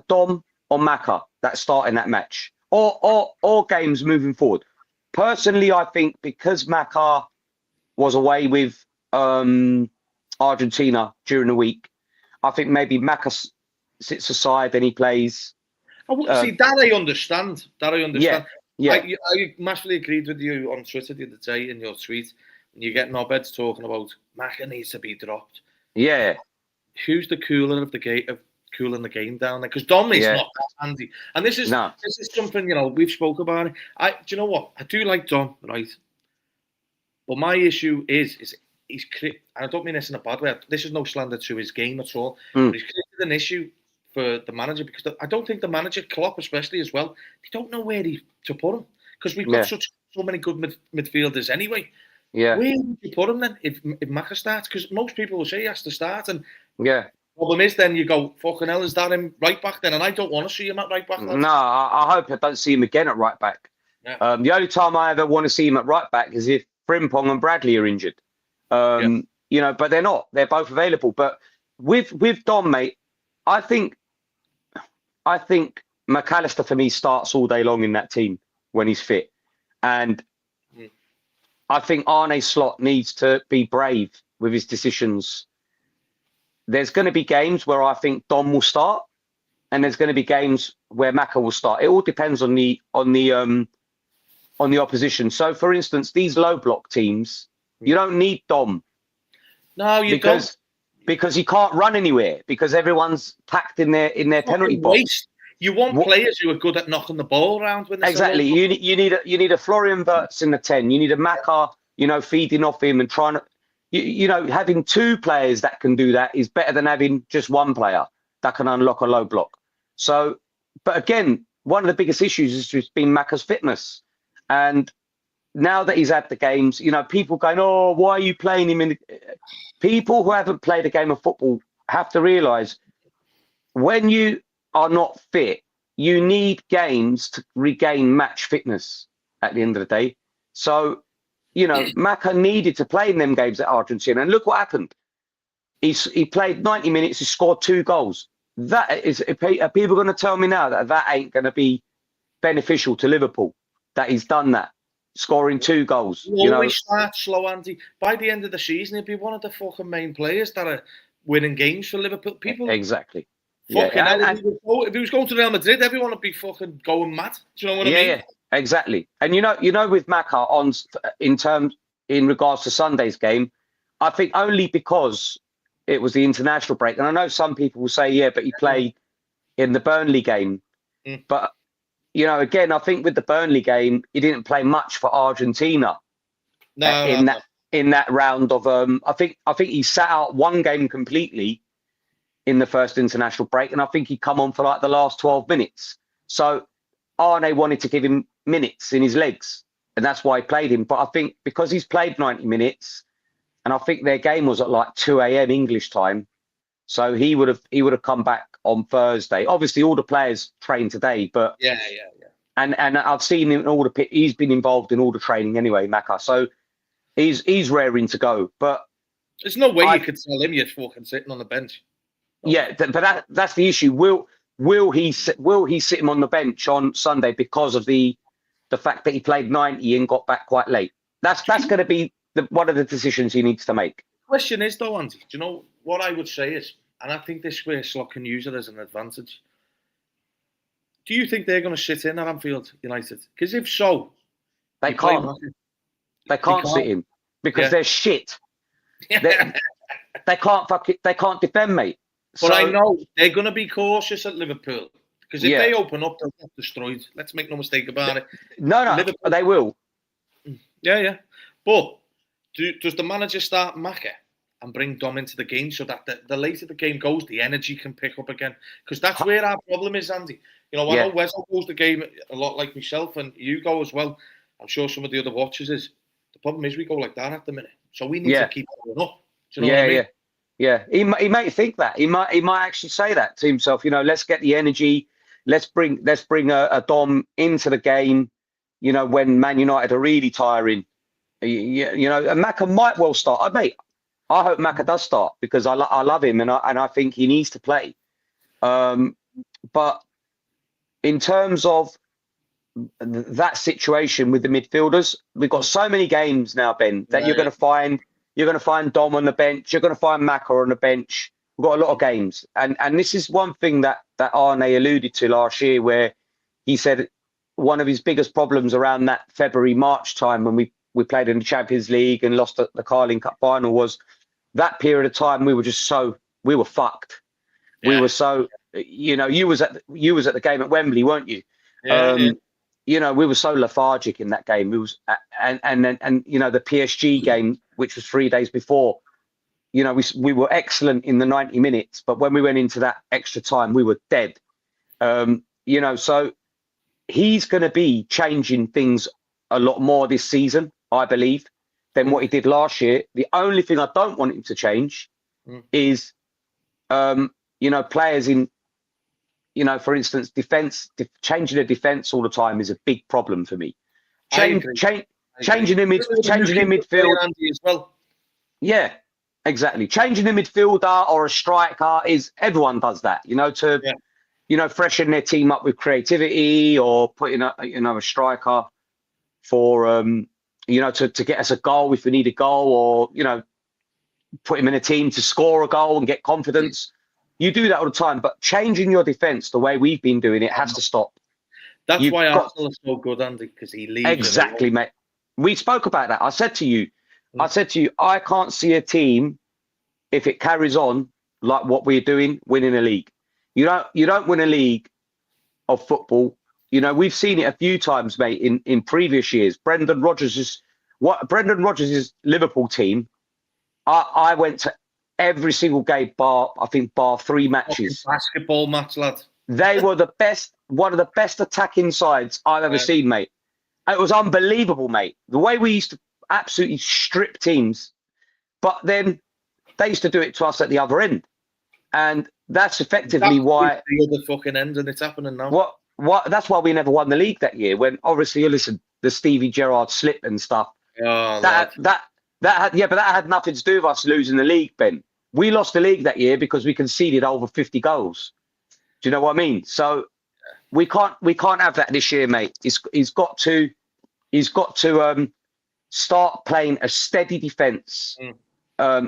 Dom or Maka that start in that match, or games moving forward. Personally, I think because Maka was away with Argentina during the week, I think maybe Maka sits aside and he plays. See, that I understand. Yeah. I massively agreed with you on Twitter the other day in your tweet. You get knobheads talking about Maka needs to be dropped. Yeah. Who's the cooler of the game of cooling the game down there? Because Dom is not that handy. And this is something, you know, we've spoke about it. Do you know what? I do like Dom, right? But my issue is he's and I don't mean this in a bad way. This is no slander to his game at all. But he's created an issue for the manager, because I don't think the manager, Klopp especially as well, they don't know where to put him, because we've got so many good midfielders anyway. Yeah. Where would you put him then if Maka starts? Because most people will say he has to start. And Problem is, then you go, fucking hell, is that him right back then? And I don't want to see him at right back. No, I hope I don't see him again at right back. Yeah. The only time I ever want to see him at right back is if Frimpong and Bradley are injured. You know, but they're not. They're both available. But with Dom, mate, I think McAllister for me starts all day long in that team when he's fit, and I think Arne Slot needs to be brave with his decisions. There's going to be games where I think Dom will start, and there's going to be games where Maka will start. It all depends on the opposition. So, for instance, these low block teams, you don't need Dom. No, you don't. Because he can't run anywhere because everyone's packed in their penalty box. You want players who are good at knocking the ball around. Exactly. You need a Florian Wirtz in the 10. You need a Maka, you know, feeding off him and trying to, you know, having two players that can do that is better than having just one player that can unlock a low block. So, but again, one of the biggest issues has just been Maka's fitness. And now that he's had the games, you know, people going, oh, why are you playing him? People who haven't played a game of football have to realise when you are not fit, you need games to regain match fitness at the end of the day. So, you know, Maka needed to play in them games at Argentina. And look what happened. He played 90 minutes, he scored 2 goals. That is, are people going to tell me now that ain't going to be beneficial to Liverpool, that he's done that, scoring 2 goals? You always start slow, Andy. By the end of the season, he'll be one of the fucking main players that are winning games for Liverpool. People exactly. Fucking hell, if he was going to Real Madrid, everyone would be fucking going mad. Do you know what I mean? Yeah, exactly. And you know, with Maka in regards to Sunday's game, I think only because it was the international break. And I know some people will say, yeah, but he played in the Burnley game. But you know, again, I think with the Burnley game, he didn't play much for Argentina. In that round of I think he sat out one game completely in the first international break, and I think he come on for like the last 12 minutes. So Arne wanted to give him minutes in his legs, and that's why he played him. But I think because he's played 90 minutes, and I think their game was at like 2 a.m. English time, so he would have come back on Thursday. Obviously, all the players trained today, but yeah. And I've seen him in all the. He's been involved in all the training anyway, Maka. So he's raring to go. But there's no way you could tell him you're fucking sitting on the bench. Yeah, but that's the issue. Will he sit him on the bench on Sunday because of the fact that he played 90 and got back quite late? That's going to be one of the decisions he needs to make. Question is though, Andy, do you know what I would say is, and I think this way Slot can use it as an advantage. Do you think they're going to sit in at Anfield United? Because if so, they can't sit in because they're shit. They can't defend, mate. But I know they're going to be cautious at Liverpool because if they open up, they'll get destroyed. Let's make no mistake about it. No, Liverpool, they will. Yeah. But does the manager start Maka and bring Dom into the game so that the later the game goes, the energy can pick up again? Because that's where our problem is, Andy. You know, I know Wesel goes the game a lot like myself, and you go as well. I'm sure some of the other watchers is. The problem is we go like that at the minute. So we need to keep going up. Do you know what I mean? Yeah, he might think that. He might actually say that to himself. You know, let's get the energy. Let's bring a Dom into the game. You know, when Man United are really tiring. You know, and Maka might well start. Mate, I hope Maka does start because I love him and I think he needs to play. But in terms of that situation with the midfielders, we've got so many games now, Ben, that you're going to find Dom on the bench. You're going to find Maka on the bench. We've got a lot of games. And this is one thing that Arne alluded to last year, where he said one of his biggest problems around that February-March time when we played in the Champions League and lost the Carling Cup final was that period of time we were fucked. Yeah. We were so, you know, you was at the game at Wembley, weren't you? Yeah. You know, we were so lethargic in that game. It was, and you know, the PSG game, which was 3 days before, you know, we were excellent in the 90 minutes, but when we went into that extra time, we were dead. You know, so he's going to be changing things a lot more this season, I believe, than what he did last year. The only thing I don't want him to change is Players in, for instance, changing the defense all the time is a big problem for me. Changing the midfield as well. Yeah, exactly. Changing a midfielder or a striker everyone does that, freshen their team up with creativity, or putting a striker for to get us a goal if we need a goal, or put him in a team to score a goal and get confidence. You do that all the time, but changing your defense the way we've been doing it has to stop. That's why Arsenal is so good, Andy, because he leaves. Exactly, mate. We spoke about that. I said to you, I can't see a team, if it carries on like what we're doing, winning a league. You don't win a league of football. We've seen it a few times, mate, in previous years. Brendan Rodgers' Liverpool team, I went to every single game bar 3 matches. Basketball match, lad. They were one of the best attacking sides I've ever seen, mate. It was unbelievable, mate. The way we used to absolutely strip teams, but then they used to do it to us at the other end, and that's effectively why the other fucking end, and it's happening now. What? That's why we never won the league that year. When obviously, the Stevie Gerrard slip and stuff. Oh, that had nothing to do with us losing the league, Ben. We lost the league that year because we conceded over 50 goals. Do you know what I mean? So we can't have that this year, mate. He's got to start playing a steady defence,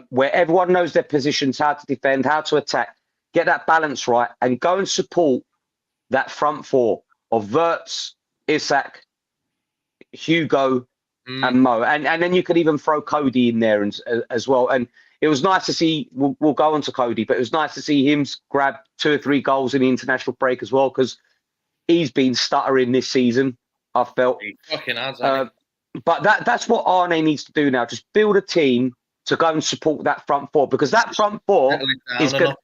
where everyone knows their positions, how to defend, how to attack, get that balance right, and go and support that front four of Wirtz, Isak, Hugo, and Mo, and then you could even throw Cody in there as well. And it was nice to see. We'll go on to Cody, but it was nice to see him grab 2 or 3 goals in the international break as well, because he's been stuttering this season, I felt. He fucking has. But that's what Arne needs to do now. Just build a team to go and support that front four, because that front four is going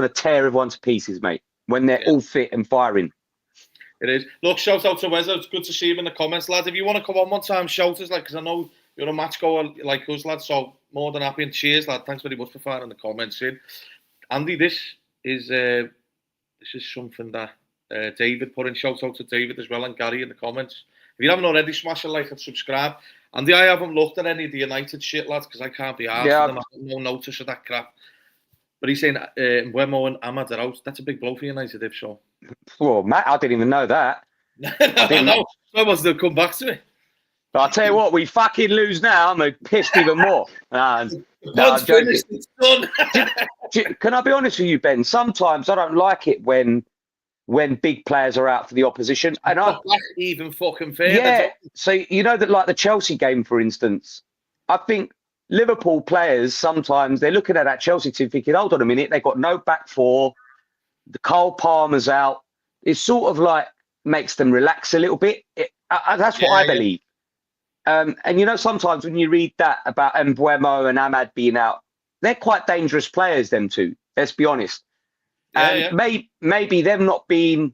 to tear everyone to pieces, mate, when they're all fit and firing. It is. Look, shout out to Wes. It's good to see him in the comments, lads. If you want to come on one time, shout us, because I know you're a match goer like us, lads. So more than happy, and cheers, lad. Thanks very much for firing the comments in. Andy, this is something that David put in. Shout out to David as well, and Gary in the comments. If you haven't already, smash a like and subscribe. Andy, I haven't looked at any of the United shit, lads, because I can't be arsed for them. I have no notice of that crap. But he's saying Mbeumo and Ahmad are out. That's a big blow for United, if so. Well, Matt, I didn't even know that. I didn't know. So I must have come back to it. But I'll tell you what, we fucking lose now. I'm pissed even more. Once finished, it's done. Can I be honest with you, Ben? Sometimes I don't like it when big players are out for the opposition. And that's even fucking fair. Yeah. So, that, like the Chelsea game, for instance, I think Liverpool players, sometimes they're looking at that Chelsea team thinking, hold on a minute, they've got no back four. The Cole Palmer's out. It sort of like makes them relax a little bit. That's what I believe. And sometimes when you read that about Mbeumo and Ahmad being out, they're quite dangerous players, them two. Let's be honest. Maybe them not being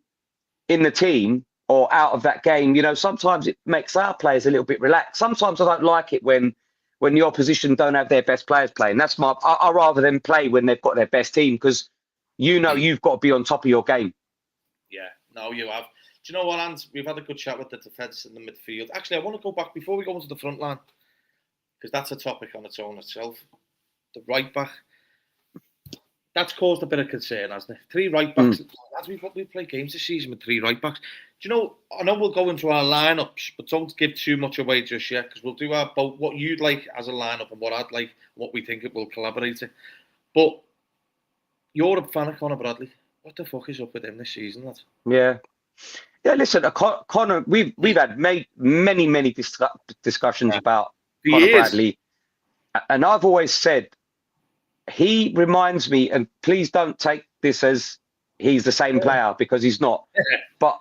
in the team or out of that game, sometimes it makes our players a little bit relaxed. Sometimes I don't like it when the opposition don't have their best players playing. That's I rather them play when they've got their best team, because you've got to be on top of your game. Yeah, no, you have. Do you know what, Hans? We've had a good chat with the defence and the midfield. Actually, I want to go back before we go into the front line, because that's a topic on its own itself. The right back. That's caused a bit of concern, hasn't it? 3 right backs. As we've played games this season with 3 right backs. Do you know, I know we'll go into our lineups, but don't give too much away just yet, because we'll do both what you'd like as a lineup and what I'd like, what we think it will collaborate in. But you're a fan of Conor Bradley. What the fuck is up with him this season, lad? Yeah, listen, Conor, we've had many discussions about Conor Bradley, and I've always said, he reminds me, and please don't take this as he's the same player, because he's not. But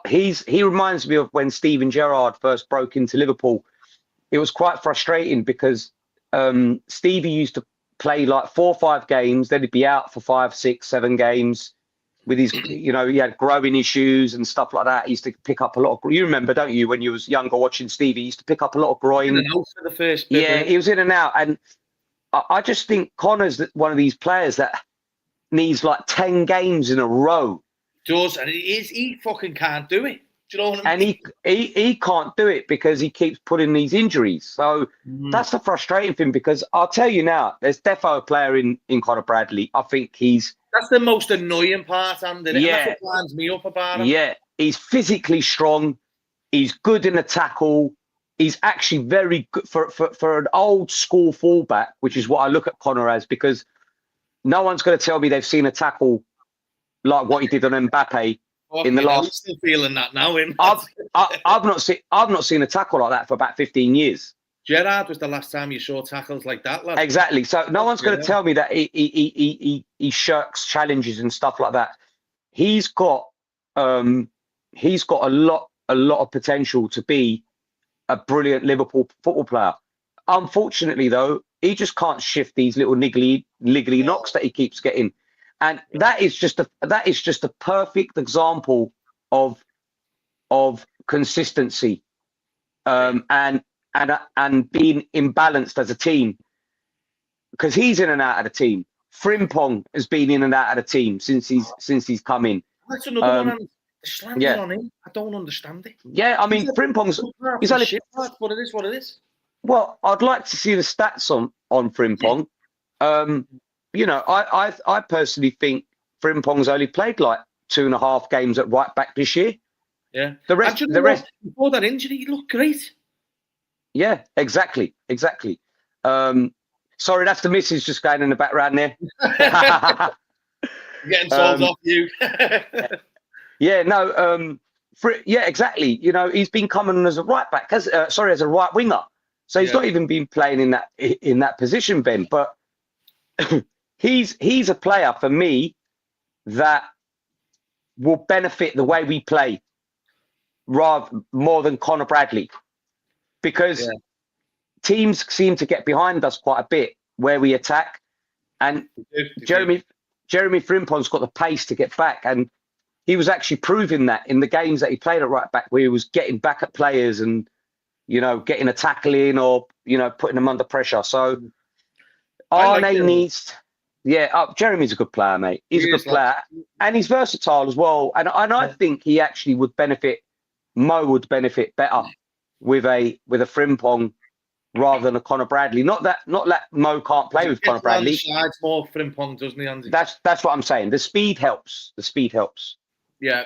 he reminds me of when Steven Gerrard first broke into Liverpool. It was quite frustrating because Stevie used to play like 4 or 5 games, then he'd be out for 5, 6, 7 games with his, he had growing issues and stuff like that. He used to pick up a lot of, you remember, don't you, when you was younger watching Stevie, he used to pick up a lot of groin. For the first bit, he was in and out. And I just think Connor's one of these players that needs like 10 games in a row. Does, and he fucking can't do it. Do you know what I mean? And he can't do it because he keeps putting these injuries. So that's the frustrating thing, because I'll tell you now, there's defo a player in Connor Bradley. I think that's the most annoying part, Andy. Yeah. And that's what winds me up about him. Yeah, he's physically strong. He's good in the tackle. He's actually very good for an old school fullback, which is what I look at Connor as, because no one's going to tell me they've seen a tackle like what he did on Mbappe in the last. He's still feeling that now. I've not seen a tackle like that for about 15 years. Gerrard was the last time you saw tackles like that, lad. Exactly. So no one's going to tell me that he shirks challenges and stuff like that. He's got a lot of potential to be a brilliant Liverpool football player. Unfortunately, though, he just can't shift these little niggly knocks that he keeps getting, and that is just a perfect example of consistency, and being imbalanced as a team, because he's in and out of the team. Frimpong has been in and out of the team since he's come in. That's another one. Slamming on him. I don't understand it. Yeah, I mean, Frimpong's he's only shit, but it is what it is. Well, I'd like to see the stats on Frimpong. You know, I personally think Frimpong's only played like 2.5 games at right back this year. Yeah. The rest before that injury, he looked great. Yeah, exactly. Sorry, that's the missus just going in the background there. Getting sold off you. Yeah, no, yeah, exactly. You know, he's been coming as a right back, as a right winger. So he's not even been playing in that position, Ben. But he's a player for me that will benefit the way we play more than Connor Bradley, because teams seem to get behind us quite a bit where we attack, and Jeremy Frimpong's got the pace to get back, and he was actually proving that in the games that he played at right back, where he was getting back at players and, you know, getting a tackle in, or, you know, putting them under pressure. So Arne needs, Jeremy's a good player, mate. He's a good player, and he's versatile as well. And I think he actually would benefit. Mo would benefit better with a Frimpong rather than a Connor Bradley. Not that Mo can't play with Connor Bradley. It's more Frimpong, doesn't he, Andy? That's what I'm saying. The speed helps. Yeah.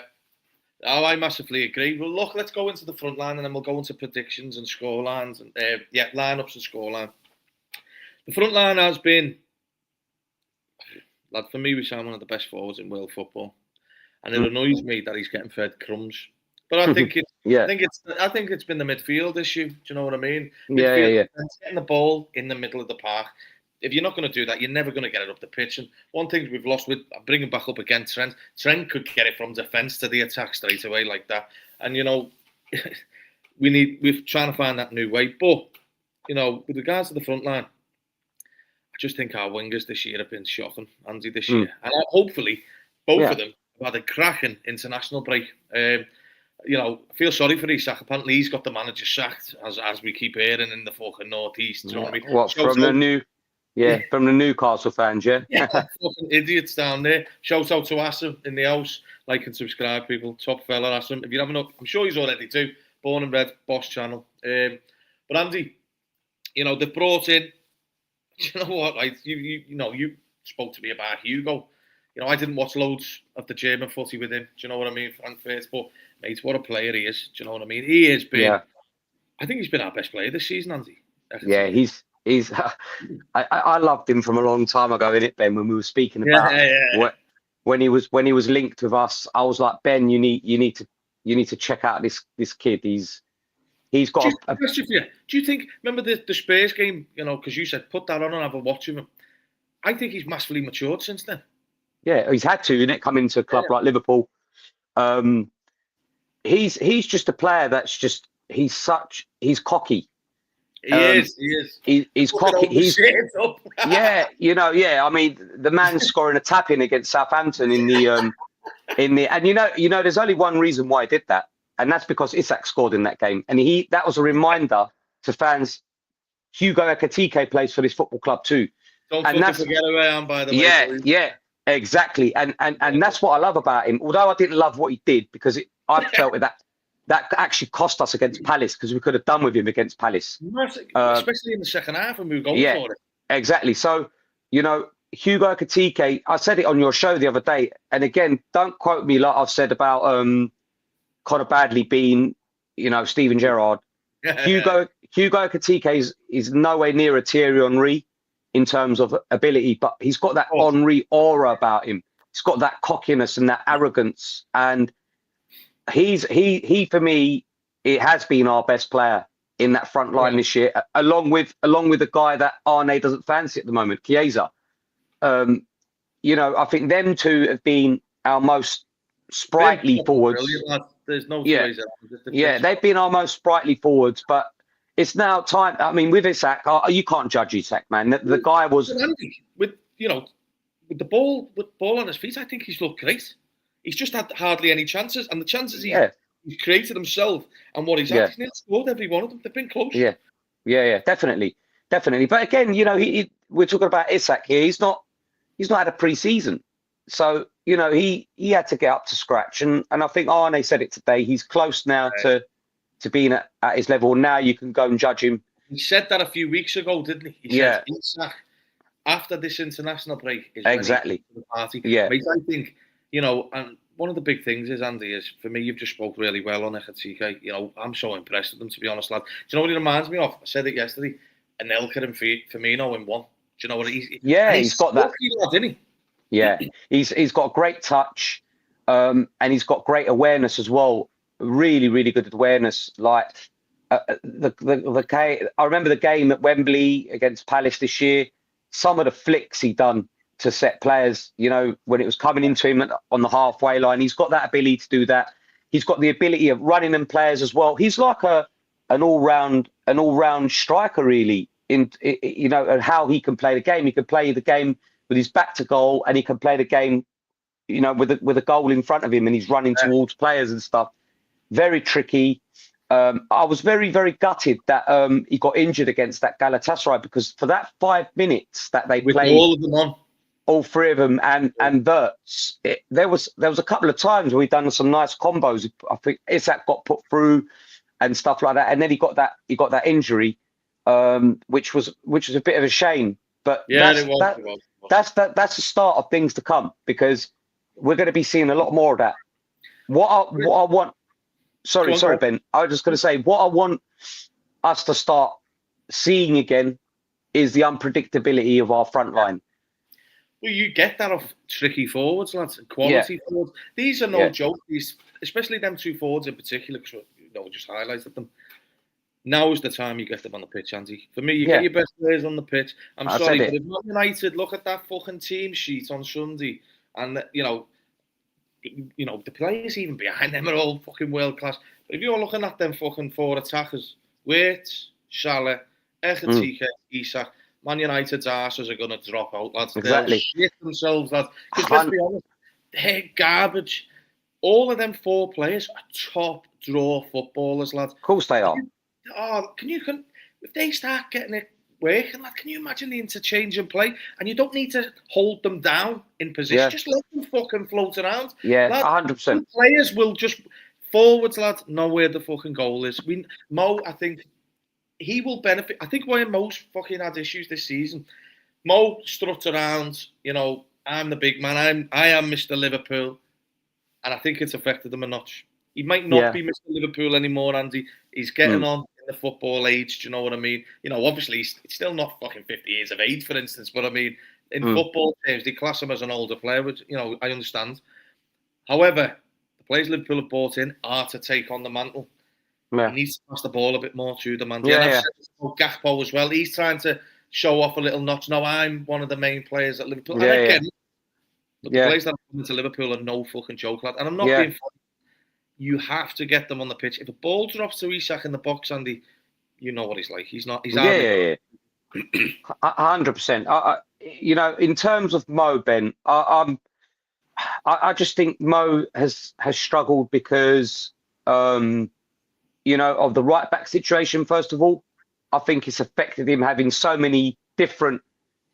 Oh, I massively agree. Well, look, let's go into the front line, and then we'll go into predictions and score lines, and lineups and scoreline. The front line has been, lad, for me, we signed one of the best forwards in world football, and it annoys me that he's getting fed crumbs. But I think I think it's been the midfield issue. Do you know what I mean? Getting the ball in the middle of the park. If you're not going to do that, you're never going to get it up the pitch. And one thing we've lost with bringing back up again, Trent could get it from defence to the attack straight away like that. And, you know, we're trying to find that new way. But, you know, with regards to the front line, I just think our wingers this year have been shocking, Andy, this year. And hopefully both of them have had a cracking international break. You know, I feel sorry for Isak. Apparently he's got the manager sacked, as we keep hearing in the fucking northeast. You know what I mean? What, from the Newcastle fans, fucking idiots down there. Shout out to Asim in the house. Like and subscribe, people. Top fella, Asim. If you haven't, I'm sure he's already too. Born and bred, Boss channel. But Andy, you know, they've brought in. You know what? Like you spoke to me about Hugo. You know, I didn't watch loads of the German footy with him. Do you know what I mean? Frankfurt, but mate, what a player he is. Do you know what I mean? He has been. Yeah. I think he's been our best player this season, Andy. Yeah, he's. I loved him from a long time ago, innit, Ben? When we were speaking about when he was linked with us, I was like, Ben, you need to check out this kid. He's got. Question for you. Do you think? Remember the Spurs game? You know, because you said put that on and have a watch of him. I think he's massively matured since then. Yeah, he's had to, innit? Come into a club like Liverpool. He's just a player that's just he's cocky. He is. He's cocky. I mean, the man's scoring a tap in against Southampton in the and you know, there's only one reason why he did that, and that's because Isak scored in that game, and that was a reminder to fans. Hugo Ekitike plays for this football club too. Don't forget who I am, by the way. Yeah, exactly. And that's what I love about him. Although I didn't love what he did, because I felt that actually cost us against Palace, because we could have done with him against Palace. Especially in the second half when we were going for it. Exactly. So, Hugo Ekitike, I said it on your show the other day, and again, don't quote me like I've said about Connor Badley being, Steven Gerrard. Hugo Ekitike is nowhere near a Thierry Henry in terms of ability, but he's got that Henry aura about him. He's got that cockiness and that arrogance, and he for me, it has been our best player in that front line this year, along with a guy that Arne doesn't fancy at the moment, Chiesa. I think them two have been our most sprightly forwards. There's no ways they've been our most sprightly forwards, but it's now time. I mean, with Isak, you can't judge Isak, man. The guy was with the ball on his feet. I think he's looked great. He's just had hardly any chances, and the chances he's created himself and what he's actually scored every one of them. They've been close. Yeah, definitely. But again, we're talking about Isak here. He's not had a pre-season, so he had to get up to scratch. And I think Arne said it today. He's close now to being at his level. Now you can go and judge him. He said that a few weeks ago, didn't he? He said Isak, after this international break, is exactly ready for the party. Yeah, but I think and one of the big things is, Andy, is for me, you've just spoke really well on Ekitike. I'm so impressed with them, to be honest, lad. Do you know what he reminds me of? I said it yesterday. Anelka and Firmino in one. Do you know what he's got that, lad, isn't he? Yeah, he's got great touch, and he's got great awareness as well. Really, really good awareness. Like I remember the game at Wembley against Palace this year. Some of the flicks he done to set players, when it was coming into him on the halfway line. He's got that ability to do that. He's got the ability of running them players as well. He's like an all-round striker, really, and how he can play the game. He can play the game with his back to goal, and he can play the game, with a goal in front of him, and he's running towards players and stuff. Very tricky. I was very, very gutted that he got injured against that Galatasaray, because for that 5 minutes that they played, all of them on, all three of them, and Wirtz, there was a couple of times where we done some nice combos. I think Isak got put through and stuff like that, and then he got that injury, which was a bit of a shame. But that's the start of things to come, because we're going to be seeing a lot more of that. What I want. Sorry, Ben. I was just going to say, what I want us to start seeing again is the unpredictability of our front line. Well, you get that off tricky forwards, lads, quality forwards. These are no joke. These, especially them two forwards in particular, because we just highlighted them. Now is the time you get them on the pitch, Andy. For me, you get your best players on the pitch. I'm sorry, but if Man United look at that fucking team sheet on Sunday, and the players even behind them are all fucking world class. But if you're looking at them fucking four attackers, Wirtz, Salah, Ekitike, Isak, Man United's arses are going to drop out, lads. Exactly. They'll shit themselves, lads. Because let's be honest, they're garbage. All of them four players are top draw footballers, lads. Of course they are. If they start getting it working, lad, can you imagine the interchange and play? And you don't need to hold them down in position. Yeah. Just let them fucking float around. Yeah, lad, 100%. Players will just forwards, lad, know where the fucking goal is. Mo, I think he will benefit. I think where Mo's fucking had issues this season, Mo struts around, I'm the big man. I am Mr. Liverpool. And I think it's affected him a notch. He might not be Mr. Liverpool anymore, Andy. He's getting on in the football age. Do you know what I mean? Obviously, he's still not fucking 50 years of age, for instance. But I mean, in football terms, they class him as an older player, which, I understand. However, the players Liverpool have bought in are to take on the mantle. Yeah. He needs to pass the ball a bit more to them, Andy. Yeah, and I've said Gakpo as well. He's trying to show off a little notch. No, I'm one of the main players at Liverpool. Yeah, and I get it. But the players that are coming to Liverpool are no fucking joke, lad. And I'm not being funny. You have to get them on the pitch. If a ball drops to Isak in the box, Andy, you know what he's like. He's not. He's 100%. In terms of Mo, Ben, I just think Mo has struggled because of the right back situation. First of all, I think it's affected him having so many different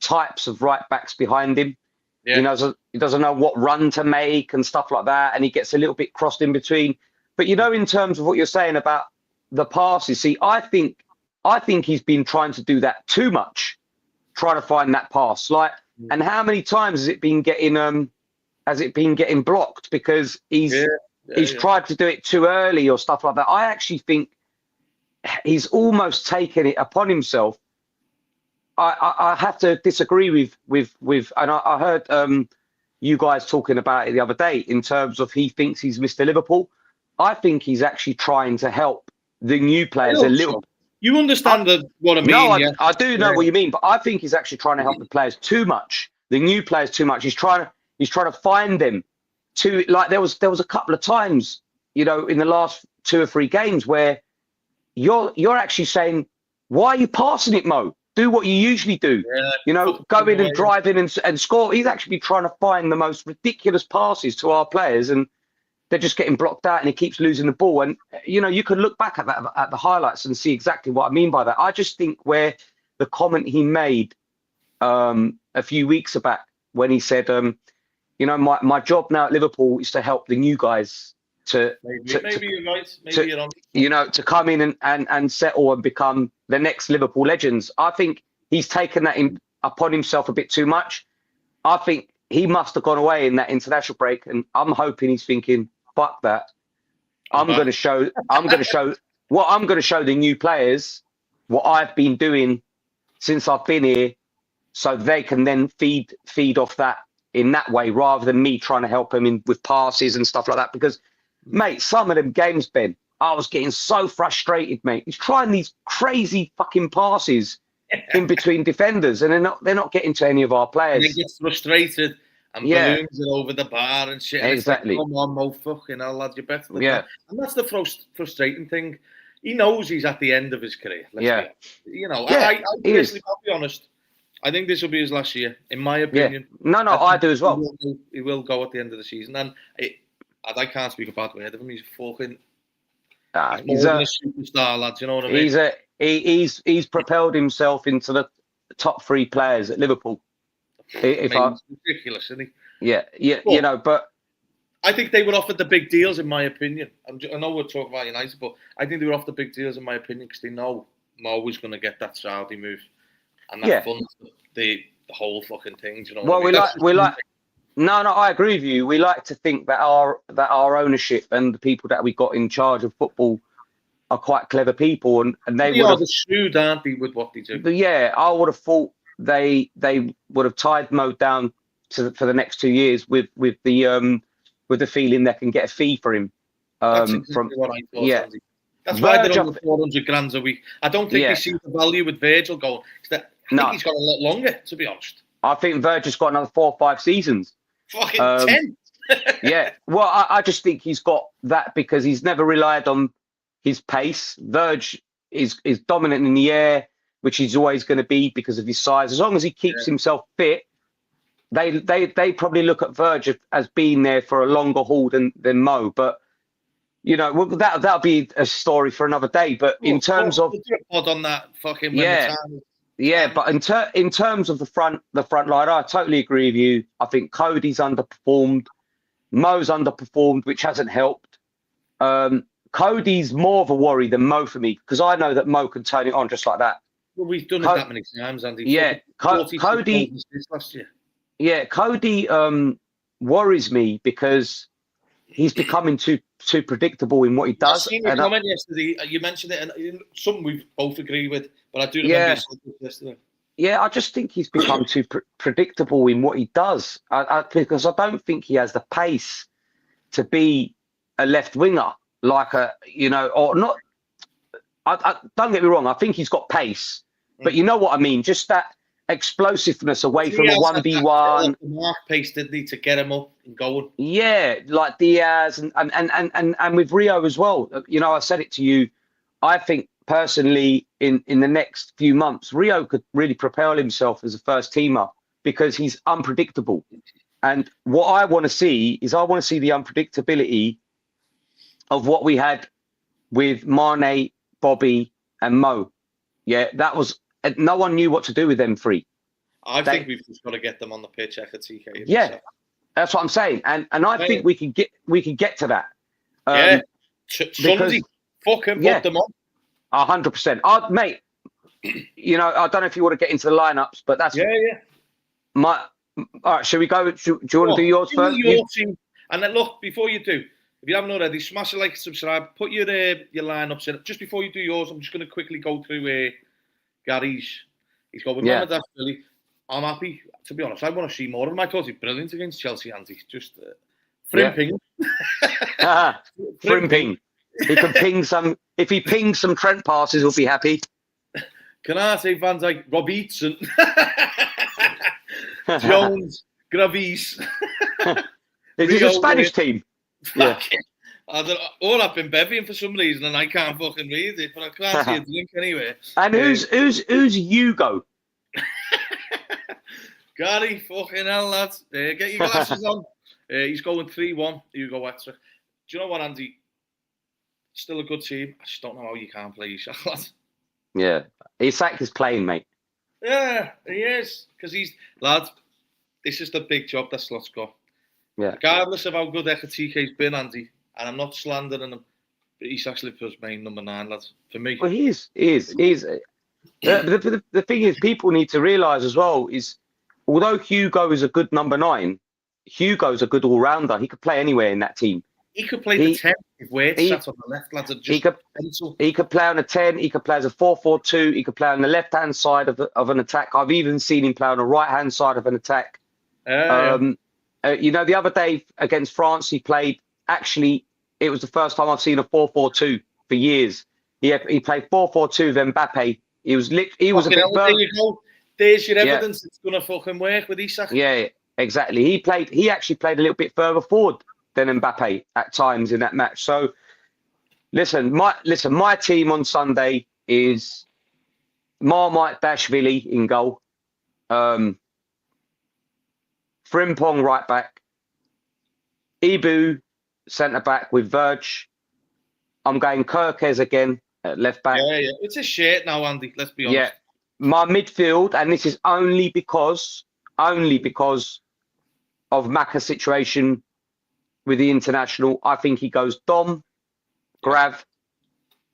types of right backs behind him. Yeah. You know, so he doesn't know what run to make and stuff like that, and he gets a little bit crossed in between. But you know, in terms of what you're saying about the passes, see, I think he's been trying to do that too much, trying to find that pass. Like, and how many times has it been getting blocked because he's tried to do it too early or stuff like that. I actually think he's almost taken it upon himself. I have to disagree with and I heard you guys talking about it the other day in terms of he thinks he's Mr. Liverpool. I think he's actually trying to help the new players a little. You understand what I mean? No, yeah? I do know what you mean, but I think he's actually trying to help the players too much. The new players too much. He's trying to find them. Like there was a couple of times, you know, in the last 2 or 3 games where you're actually saying, why are you passing it, Mo? Do what you usually do. Yeah, you know, go in and drive in and score. He's actually trying to find the most ridiculous passes to our players, and they're just getting blocked out, and he keeps losing the ball. And you know, you could look back at the highlights and see exactly what I mean by that. I just think where the comment he made a few weeks back when he said, you know, my job now at Liverpool is to help the new guys maybe you're right. Maybe you're on. You know, to come in and settle and become the next Liverpool legends. I think he's taken that upon himself a bit too much. I think he must have gone away in that international break, and I'm hoping he's thinking, fuck that. I'm going to show the new players what I've been doing since I've been here, so they can then feed off that in that way, rather than me trying to help him with passes and stuff like that. Because, mate, some of them games, Ben, I was getting so frustrated, mate. He's trying these crazy fucking passes in between defenders, and they're not getting to any of our players. And he gets frustrated and balloons it over the bar and shit. And exactly. Like, come on, Mo, fucking hell, lad, you're better than that. And that's the frustrating thing. He knows he's at the end of his career. You know, I personally, I'll be honest, I think this will be his last year, in my opinion. No, I do as well. He will go at the end of the season, and I can't speak a bad word of him. He's fucking. He's a superstar, lads. You know what I mean? He's propelled himself into the top 3 players at Liverpool. It's ridiculous, isn't he? Yeah, you know, but I think they were offered the big deals, in my opinion. I know we're talking about United, but I think they were offered the big deals, in my opinion, because they know Mo was going to get that Saudi move, and that funds the whole fucking thing. Do you know? Well, we like. No, I agree with you. We like to think that our ownership and the people that we got in charge of football are quite clever people, and they are the shrewd, aren't they, with what they do? But yeah, I would have thought they would have tied Mo down for the next 2 years with the feeling they can get a fee for him. That's exactly what I thought. Yeah, Andy. That's why they're on the 400 grand a week. I don't think they see the value with Virgil going. I think he's got a lot longer, to be honest. I think Virgil's got another 4 or 5 seasons. Fucking 10. Yeah. Well, I just think he's got that because he's never relied on his pace. Virg is dominant in the air, which he's always going to be because of his size. As long as he keeps himself fit, they probably look at Virg as being there for a longer haul than Mo. But you know, that'll be a story for another day. But in terms of on that fucking but in terms of the front line, I totally agree with you. I think Cody's underperformed, Mo's underperformed, which hasn't helped. Cody's more of a worry than Mo for me because I know that Mo can turn it on just like that. Well, we've done it that many times, Andy. Yeah, Cody. Last year. Yeah, Cody worries me because he's becoming too predictable in what he does. I seen your comment yesterday. You mentioned it, and something we both agree with. But I do remember you said this yesterday. Yeah, I just think he's become too predictable in what he does. Because I don't think he has the pace to be a left winger, like or not. I don't get me wrong. I think he's got pace, but you know what I mean. Just that explosiveness away from a 1v1. Mark pace, didn't he, to get him up and going? Yeah, like Diaz and with Rio as well. You know, I said it to you. I think personally, in the next few months, Rio could really propel himself as a first teamer because he's unpredictable. And what I want to see is the unpredictability of what we had with Mane, Bobby, and Mo. Yeah, that was. No one knew what to do with them three. I think we've just got to get them on the pitch, TK. Yeah, that's what I'm saying, and I think we can get to that. Sunday, fucking put them on. 100%. Mate, you know, I don't know if you want to get into the lineups, but that's my. All right, shall we go? Do you want to do yours first? Your team. And then look, before you do, if you haven't already, smash a like, subscribe, put your lineups in. Just before you do yours, I'm just going to quickly go through Gary's. He's got with Mama Billy. I'm happy, to be honest. I want to see more of him. I thought he's brilliant against Chelsea, Andy. Just frimping. Frimping. He can ping some. If he pings some Trent passes, we'll be happy. Can I say Van Dijk, Rob Eatson, Jones, Gravis? Is this a Spanish team? Yeah. I don't know. All I've been bevying for some reason, and I can't fucking read it, but I can't see a drink anyway. And who's Hugo? Gary, fucking hell, lads. Get your glasses on. He's going 3-1. Hugo Extra. Do you know what, Andy? Still a good team. I just don't know how you can't play your shot, lads. Yeah. Isak is playing, mate. Yeah, he is. Because lads, this is the big job that Slot's got. Yeah. Regardless of how good TK's been, Andy, and I'm not slandering him, but he's actually first main number 9, lads, for me. Well, he is. The thing is, people need to realise as well is, although Hugo is a good number 9, Hugo's a good all-rounder. He could play anywhere in that team. He could play the 10 if Wade sat on the left, lads. He could play on a 10. He could play as a 4-4-2. He could play on the left-hand side of an attack. I've even seen him play on the right-hand side of an attack. You know, the other day against France, he played. Actually, it was the first time I've seen a 4-4-2 for years. He played 4-4-2 with Mbappe. He was a bit. There you go. There's your evidence. It's gonna fucking work with Isak. Yeah, exactly. He actually played a little bit further forward than Mbappe at times in that match. So, listen, my team on Sunday is Marmite Dashvili in goal, Frimpong right back, Ibu centre back with Verge. I'm going Kirkes again at left back. Yeah. It's a shit now, Andy. Let's be honest. Yeah, my midfield, and this is only because of Macca's situation with the international. I think he goes Dom, Grav,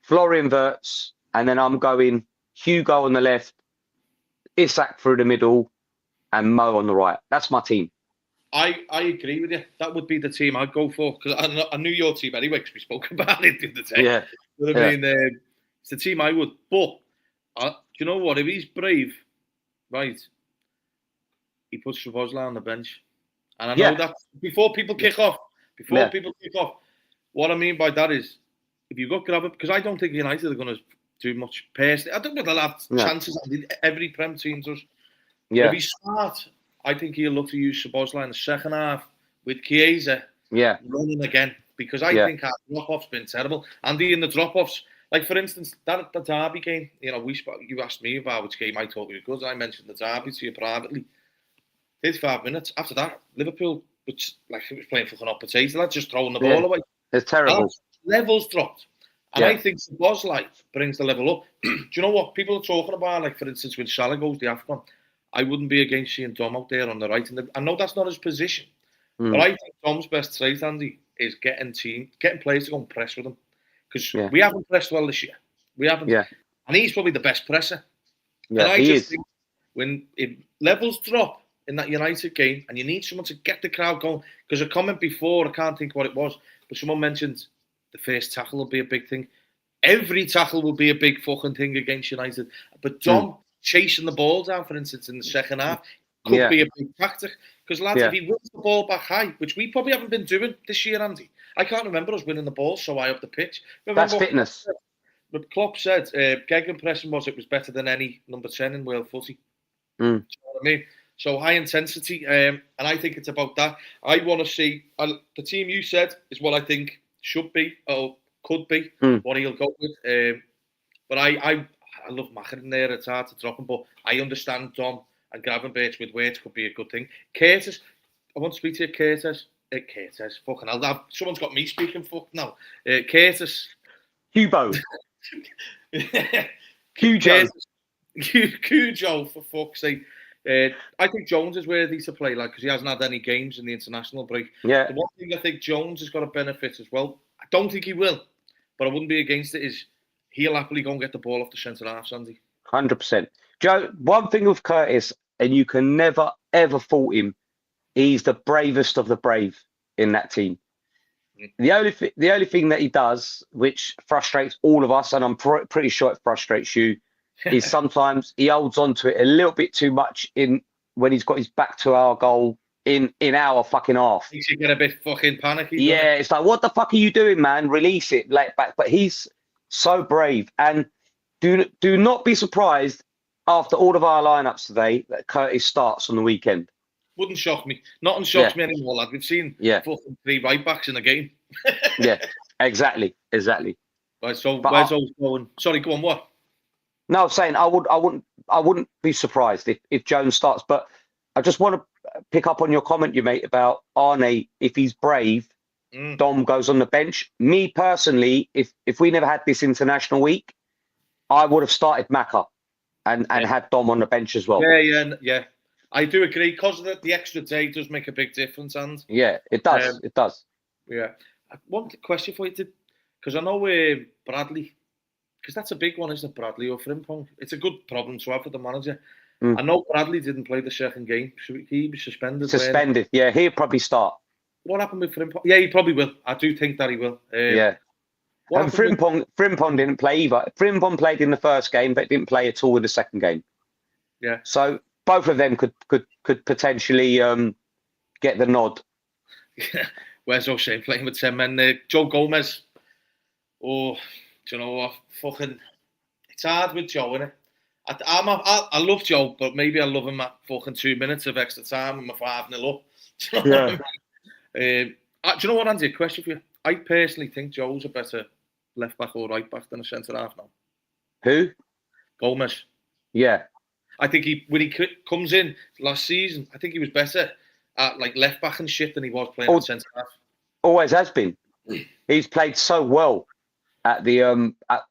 Florian Wirtz, and then I'm going Hugo on the left, Isak through the middle, and Mo on the right. That's my team. I agree with you. That would be the team I'd go for, because I knew your team anyway, because we spoke about it the other day. Yeah. But I mean, it's the team I would. But do you know what? If he's brave, right, he puts Szoboszlai on the bench. And I know that before people kick off, what I mean by that is, if you got Graven, because I don't think United are going to do much personally. I don't think they'll have chances. Every Prem team does. Yeah. But if he's smart, I think he'll look to use Szoboszlai in the second half with Chiesa running again, because I think our drop-off's been terrible. Andy, in the drop-offs, like for instance, the Derby game, you know, you asked me about which game I thought we were good. I mentioned the Derby to you privately. 35 minutes after that, Liverpool, which like it was playing for an potato, lads, just throwing the ball away. It's terrible. Levels dropped. And I think Szoboszlai brings the level up. Do you know what people are talking about? Like, for instance, when Salah goes the AFCON, I wouldn't be against seeing Dom out there on the right. And I know that's not his position, but I think Dom's best trait, Andy, is getting players to go and press with him. Because we haven't pressed well this year. We haven't. Yeah. And he's probably the best presser. Yeah, and I just think if levels drop in that United game and you need someone to get the crowd going, because a comment before, I can't think what it was, but someone mentioned the first tackle will be a big thing. Every tackle will be a big fucking thing against United. But Dom chasing the ball down, for instance, in the second half, could be a big tactic. Because, lads, if he wins the ball back high, which we probably haven't been doing this year, Andy, I can't remember us winning the ball so high up the pitch. That's fitness. But Klopp said gegenpressing was better than any number 10 in world footy. Do you know what I mean? So high intensity, and I think it's about that. I want to see the team you said is what I think should be or could be what he'll go with. But I love Macher in there. It's hard to drop him, but I understand Dom and Gravenberch with weight could be a good thing. Curtis, I want to speak to you, Curtis. Curtis, fucking hell. Someone's got me speaking fuck now. Curtis. Hugo. Cujo. Cujo, for fuck's sake. I think Jones is worthy to play, because he hasn't had any games in the international break. Yeah. The one thing I think Jones has got to benefit as well, I don't think he will, but I wouldn't be against it, is he'll happily go and get the ball off the centre half, Sandy. 100%. Joe, one thing with Curtis, and you can never, ever fault him, he's the bravest of the brave in that team. The only thing that he does, which frustrates all of us, and I'm pretty sure it frustrates you, is sometimes he holds on to it a little bit too much when he's got his back to our goal in our fucking half. Makes you get a bit fucking panicky. Yeah, it's like, what the fuck are you doing, man? Release it, let it back. But he's so brave, and do not be surprised after all of our lineups today that Curtis starts on the weekend. Wouldn't shock me. Nothing shocks me anymore, lad. We've seen fucking 3 right backs in a game. Yeah, exactly. Right, so where's those going? Sorry, go on. What? No, I'm saying I wouldn't be surprised if Jones starts, but I just want to pick up on your comment you made about Arne. If he's brave, Dom goes on the bench. Me personally, if we never had this international week, I would have started Maka and had Dom on the bench as well. Yeah. I do agree, because the extra day does make a big difference, and it does. It does. Yeah. One question for you, because I know Bradley. Because that's a big one, isn't it, Bradley or Frimpong? It's a good problem to have for the manager. I know Bradley didn't play the second game. He was suspended. Suspended, yeah. He'll probably start. What happened with Frimpong? Yeah, he probably will. I do think that he will. And Frimpong didn't play either. Frimpong played in the first game, but didn't play at all in the second game. Yeah. So both of them could potentially get the nod. Where's O'Shea playing with 10 men? Joe Gomez. Oh, do you know what? Fucking, it's hard with Joe, innit? I love Joe, but maybe I love him at fucking 2 minutes of extra time and my 5-0 up. Do you know what I mean? Do you know what, Andy? A question for you. I personally think Joe's a better left back or right back than a centre half now. Who? Gomez. Yeah. I think when he comes in last season, I think he was better at left back and shit than he was playing at centre half. Always has been. He's played so well at the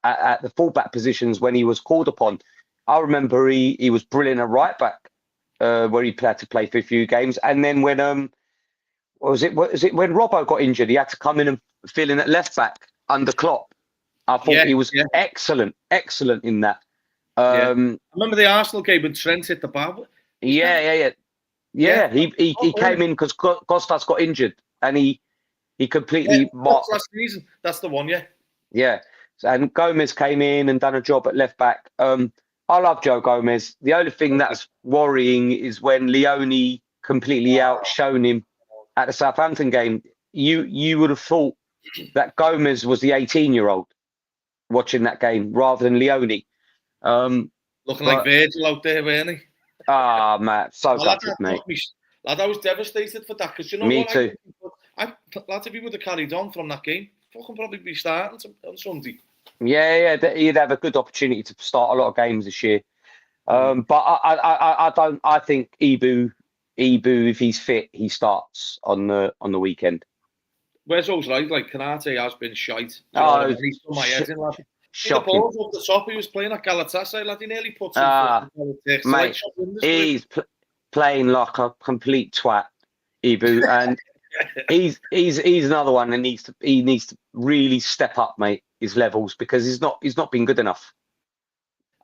at the fullback positions when he was called upon. I remember he was brilliant at right back where he had to play for a few games, and then when was it when Robbo got injured, he had to come in and fill in at left back under Klopp. I thought he was excellent in that. I remember the Arsenal game when Trent hit the bar. Yeah. He came in because Costas got injured, and he completely marked last season. That's the one, Yeah, and Gomez came in and done a job at left back. I love Joe Gomez. The only thing that's worrying is when Leone completely outshone him at the Southampton game. You would have thought that Gomez was the 18-year-old watching that game rather than Leone. Looking like Virgil out there, weren't he? Matt, so gutted, mate. Lad, I was devastated for that, because you know Me what? too. Lads, if he would have carried on from that game, fucking probably be starting on Sunday. Yeah, he'd have a good opportunity to start a lot of games this year. But I think Ibu, if he's fit, he starts on the weekend. Where's those right? Kanate has been shite. He's put my head in, lad. Shocking. The balls off the top. He was playing at Galatasaray, lad. He nearly put some mate, he's playing like a complete twat, Ibu, and he's another one that he needs to really step up, mate, his levels, because he's not been good enough.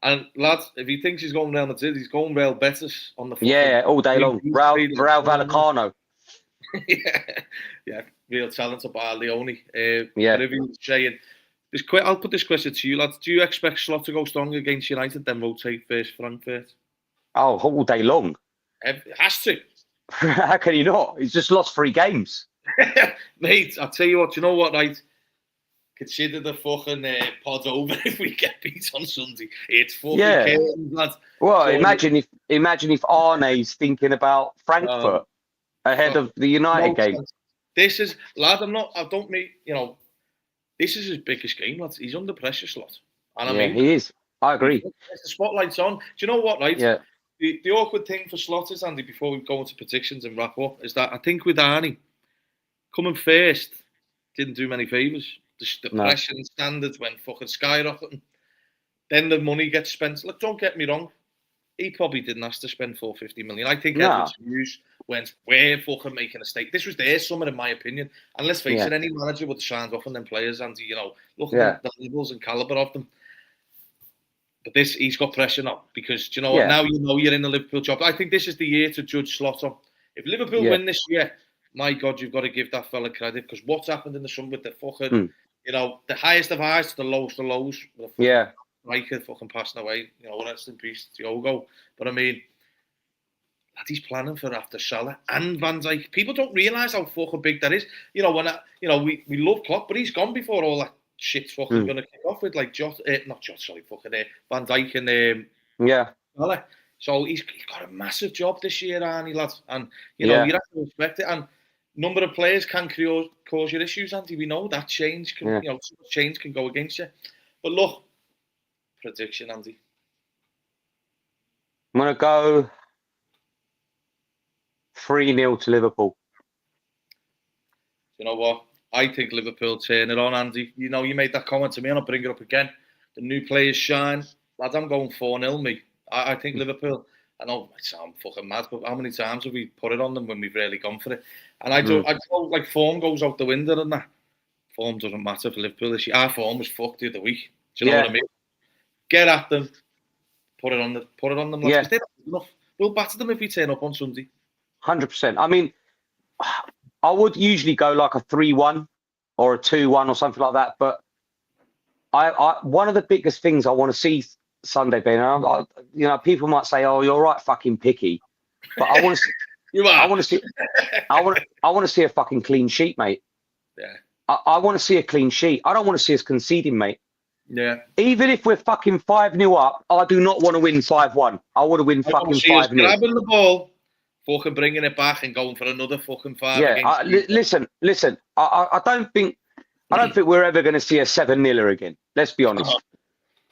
And lads, if he thinks he's going down the till, he's going Real Betis on the all day long. Raul Vallecano. yeah, real talent about Leone. Saying this. I'll put this question to you, lads. Do you expect Slot to go strong against United, then rotate first Frankfurt? Oh, all day long. It has to. How can you not? He's just lost 3 games. Mate, I'll tell you what, you know what, right? Consider the fucking pod over if we get beat on Sunday. It's fucking chaos, lads. Well, so, imagine if Arne's thinking about Frankfurt ahead of the United game. This is, lad, this is his biggest game, lads. He's under pressure, Slot. And I mean, he is. I agree. The spotlight's on. Do you know what, right? Yeah. The awkward thing for Slot is, Andy, before we go into predictions and wrap up, is that I think with Arnie, coming first didn't do many favours. The pressure and standards went fucking skyrocketing. then the money gets spent. Look, don't get me wrong. He probably didn't ask to spend 450 million. I think Edwards Hughes went, we're fucking making a stake. This was their summer, in my opinion. And let's face it, any manager would have signed off on them players, and look at the levels and calibre of them. But he's got pressure now, because do you know what? Now you know you're in the Liverpool job. I think this is the year to judge Slaughter. If Liverpool win this year, my God, you've got to give that fella credit, because what's happened in the summer with the fucking, the highest of highs to the lowest of lows. Striker fucking passing away, rest in peace, Diogo. But I mean, he's planning for after Salah and Van Dijk. People don't realise how fucking big that is. We love Klopp, but he's gone before all that shit's fucking going to kick off with, like Van Dijk and Salah. So he's got a massive job this year, Arnie, lad. And you have to respect it. And number of players can cause you issues, Andy. We know that change can, so much change can go against you. But look. Prediction, Andy. I'm going to go 3-0 to Liverpool. You know what? I think Liverpool turn it on, Andy. You made that comment to me, and I'll bring it up again. The new players shine. Lad, I'm going 4-0, mate. I think Liverpool, I know it sounds fucking mad, but how many times have we put it on them when we've really gone for it? And I don't like, form goes out the window and that. Form doesn't matter for Liverpool this year. Our form was fucked the other week. Do you know what I mean? Get at them, put it on them. Like, enough. We'll batter them if we turn up on Sunday. 100%. I mean, I would usually go like a 3-1 or a 2-1 or something like that. But I one of the biggest things I want to see Sunday, Ben, people might say, "Oh, you're right, fucking picky," but I want to see. You are. I want to see. I want to see a fucking clean sheet, mate. Yeah. I want to see a clean sheet. I don't want to see us conceding, mate. Yeah. Even if we're fucking 5-0 up, I do not want to win 5-1. I want to win fucking 5-0. Grabbing the ball, fucking bringing it back and going for another fucking 5. Yeah. Listen. I don't think we're ever going to see a 7-0 again. Let's be honest.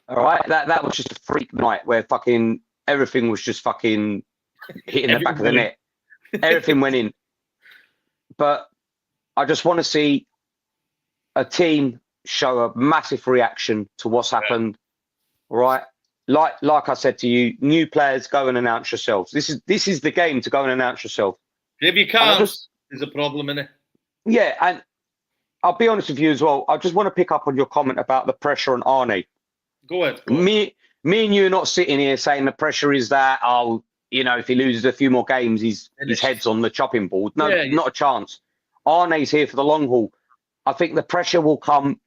All right. That was just a freak night where fucking everything was just fucking hitting the back of the net. Everything went in. But I just want to see a team show a massive reaction to what's happened, right? Like I said to you, new players, go and announce yourselves. This is the game to go and announce yourself. If you can't, there's a problem in it. Yeah, and I'll be honest with you as well. I just want to pick up on your comment about the pressure on Arnie. Go ahead. Me and you are not sitting here saying the pressure is that, if he loses a few more games, his head's on the chopping board. No, not a chance. Arnie's here for the long haul. I think the pressure will come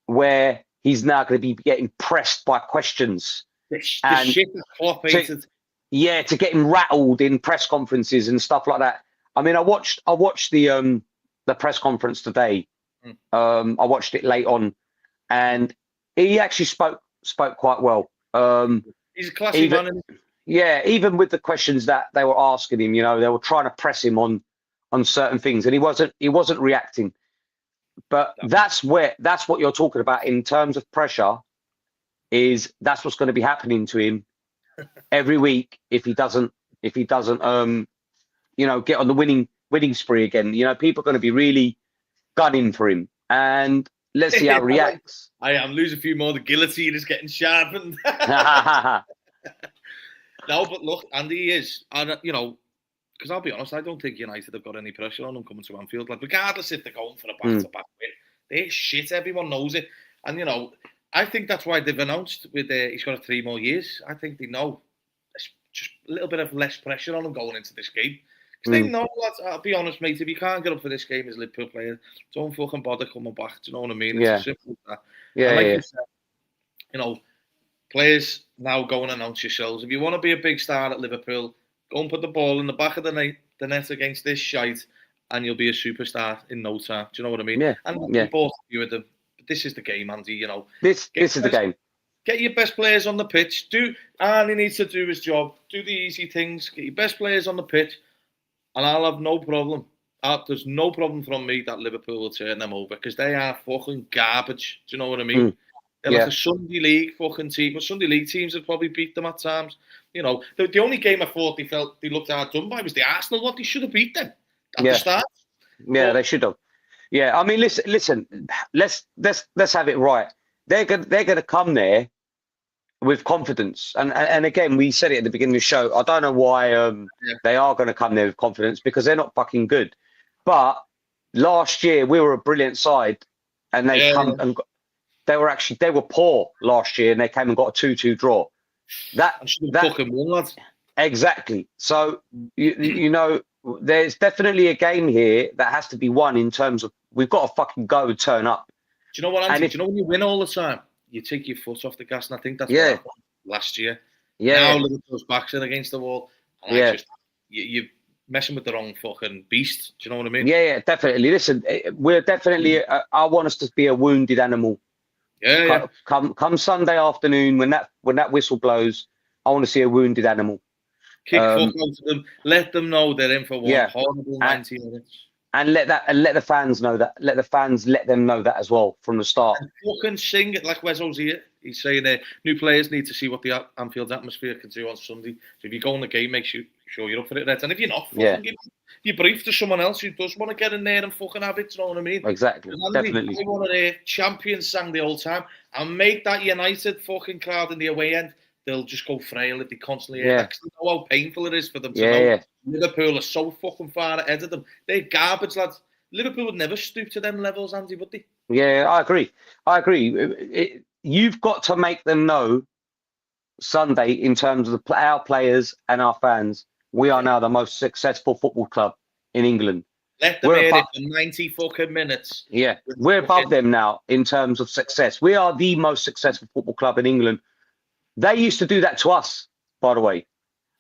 where he's now going to be getting pressed by questions. The shit that Klopp hated. To get him rattled in press conferences and stuff like that. I mean, I watched the press conference today. I watched it late on, and he actually spoke quite well. He's a classy man. Yeah, even with the questions that they were asking him, they were trying to press him on certain things, and he wasn't reacting. But that's what you're talking about in terms of pressure. That's what's going to be happening to him every week if he doesn't get on the winning spree again. People are going to be really gunning for him, and let's see how he reacts. I am losing a few more. The guillotine is getting sharpened. No, but look, Andy is, and because I'll be honest, I don't think United have got any pressure on them coming to Anfield. Like, regardless if they're going for a back-to-back win, they're shit. Everyone knows it, and I think that's why they've announced he's got 3 more years. I think they know there's just a little bit of less pressure on him going into this game. Because they know, I'll be honest, mate, if you can't get up for this game as a Liverpool player, don't fucking bother coming back. Do you know what I mean? It's as simple as that. Yeah, you said, players now go and announce yourselves. If you want to be a big star at Liverpool, go and put the ball in the back of the net against this shite, and you'll be a superstar in no time. Do you know what I mean? Yeah. And we both agree with them. But this is the game, Andy. This is the game. Get your best players on the pitch. Arnie needs to do his job. Do the easy things. Get your best players on the pitch, and I'll have no problem. There's no problem from me that Liverpool will turn them over, because they are fucking garbage. Do you know what I mean? They're like a Sunday League fucking team. But Sunday League teams have probably beat them at times. The only game I thought they looked hard done by was the Arsenal one. They should have beat them at the start. Yeah, they should have. Yeah, I mean, listen. Let's have it right. They're gonna come there, with confidence. And again, we said it at the beginning of the show. I don't know why they are going to come there with confidence, because they're not fucking good. But last year we were a brilliant side, and they they were poor last year, and they came and got a 2-2 draw. That fucking won, lads. Exactly. So you know, there's definitely a game here that has to be won in terms of we've got to fucking go and turn up. Do you know what, Andy? Do you know when you win all the time, you take your foot off the gas, and I think that's what happened last year. Now Liverpool's backs in against the wall. And you're messing with the wrong fucking beast. Do you know what I mean? Yeah, definitely. Listen, we're definitely. I want us to be a wounded animal. Yeah. Come Sunday afternoon when that whistle blows, I want to see a wounded animal. Kick fuck out of them. Let them know they're in for one horrible 90 minutes. And let the fans know that. Let them know that as well from the start. And fucking sing it like Wes here. He's saying new players need to see what the Anfield atmosphere can do on Sunday. So if you go in the game, make sure you're up for it, Reds. And if you're not, fucking give your brief to someone else who does want to get in there and fucking have it. You know what I mean? Exactly. Definitely. I want to champions sang the old time and make that United fucking crowd in the away end. They'll just go frail if they constantly hear that. They know how painful it is for them to know Liverpool are so fucking far ahead of them. They're garbage, lads. Liverpool would never stoop to them levels, Andy, would they? Yeah, I agree. You've got to make them know Sunday, in terms of our players and our fans, we are now the most successful football club in England. Let them hear it for 90 fucking minutes. Yeah, we're above them now in terms of success. We are the most successful football club in England. They used to do that to us, by the way.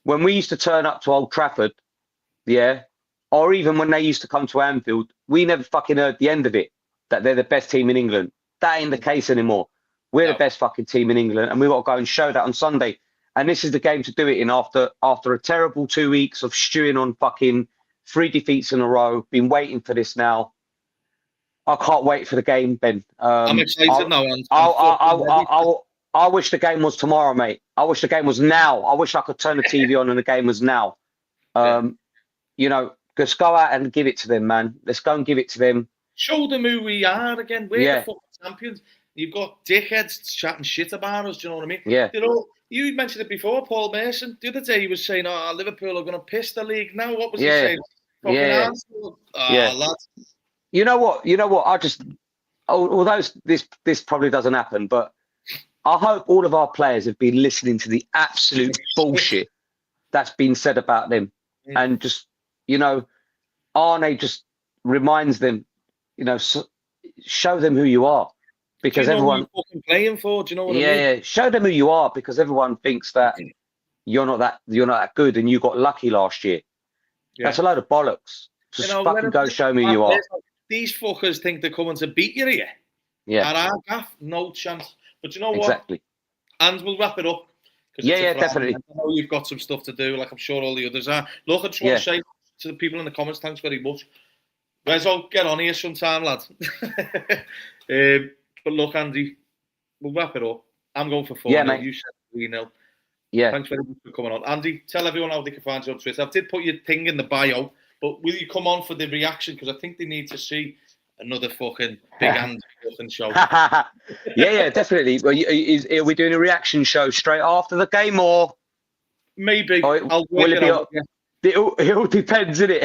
When we used to turn up to Old Trafford, or even when they used to come to Anfield, we never fucking heard the end of it, that they're the best team in England. That ain't the case anymore. We're the best fucking team in England, and we've got to go and show that on Sunday. And this is the game to do it in after a terrible 2 weeks of stewing on fucking 3 defeats in a row. Been waiting for this now. I can't wait for the game, Ben. I'm excited now. I wish the game was tomorrow, mate. I wish the game was now. I wish I could turn the TV on and the game was now. You know, just go out and give it to them, man. Let's go and give it to them. Show them who we are again. We're the fucking champions. You've got dickheads chatting shit about us. Do you know what I mean? Yeah. You know, you mentioned it before, Paul Mason. The other day he was saying, Liverpool are going to piss the league now. What was he saying? Lads. You know what? I just, although this probably doesn't happen, but I hope all of our players have been listening to the absolute bullshit that's been said about them. And just, you know, Arne just reminds them, you know, show them who you are. Because everyone who you're fucking playing for, do you know what I mean? Yeah, show them who you are, because everyone thinks that you're not that good and you got lucky last year. That's a load of bollocks. Just fucking go show me who you are. These fuckers think they're coming to beat you here. Yeah. At our gaff, no chance. But you know what? Exactly. And we'll wrap it up. Yeah, definitely. I know you've got some stuff to do, like I'm sure all the others are. Look, I just want to say to the people in the comments, thanks very much. Rezo, get on here sometime, lad. But look, Andy, we'll wrap it up. I'm going for 4-0. Yeah, mate. You said 3-0. Yeah. Thanks very much for coming on. Andy, tell everyone how they can find you on Twitter. I did put your thing in the bio, but will you come on for the reaction? Because I think they need to see another fucking big Andy fucking show. yeah, definitely. Well, are we doing a reaction show straight after the game, or maybe? Will it be up? It all depends, innit?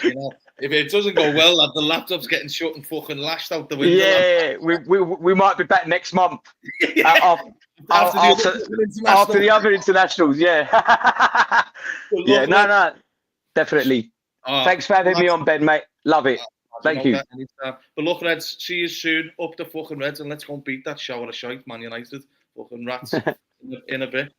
You know, if it doesn't go well, the laptop's getting shut and fucking lashed out the window. Yeah, we might be back next month. After the other internationals, yeah. No, definitely. Thanks for having me on, Ben, mate. Love it. Thank you. But look, Reds, see you soon. Up the fucking Reds, and let's go and beat that shower of shite, Man United. Fucking rats in a bit.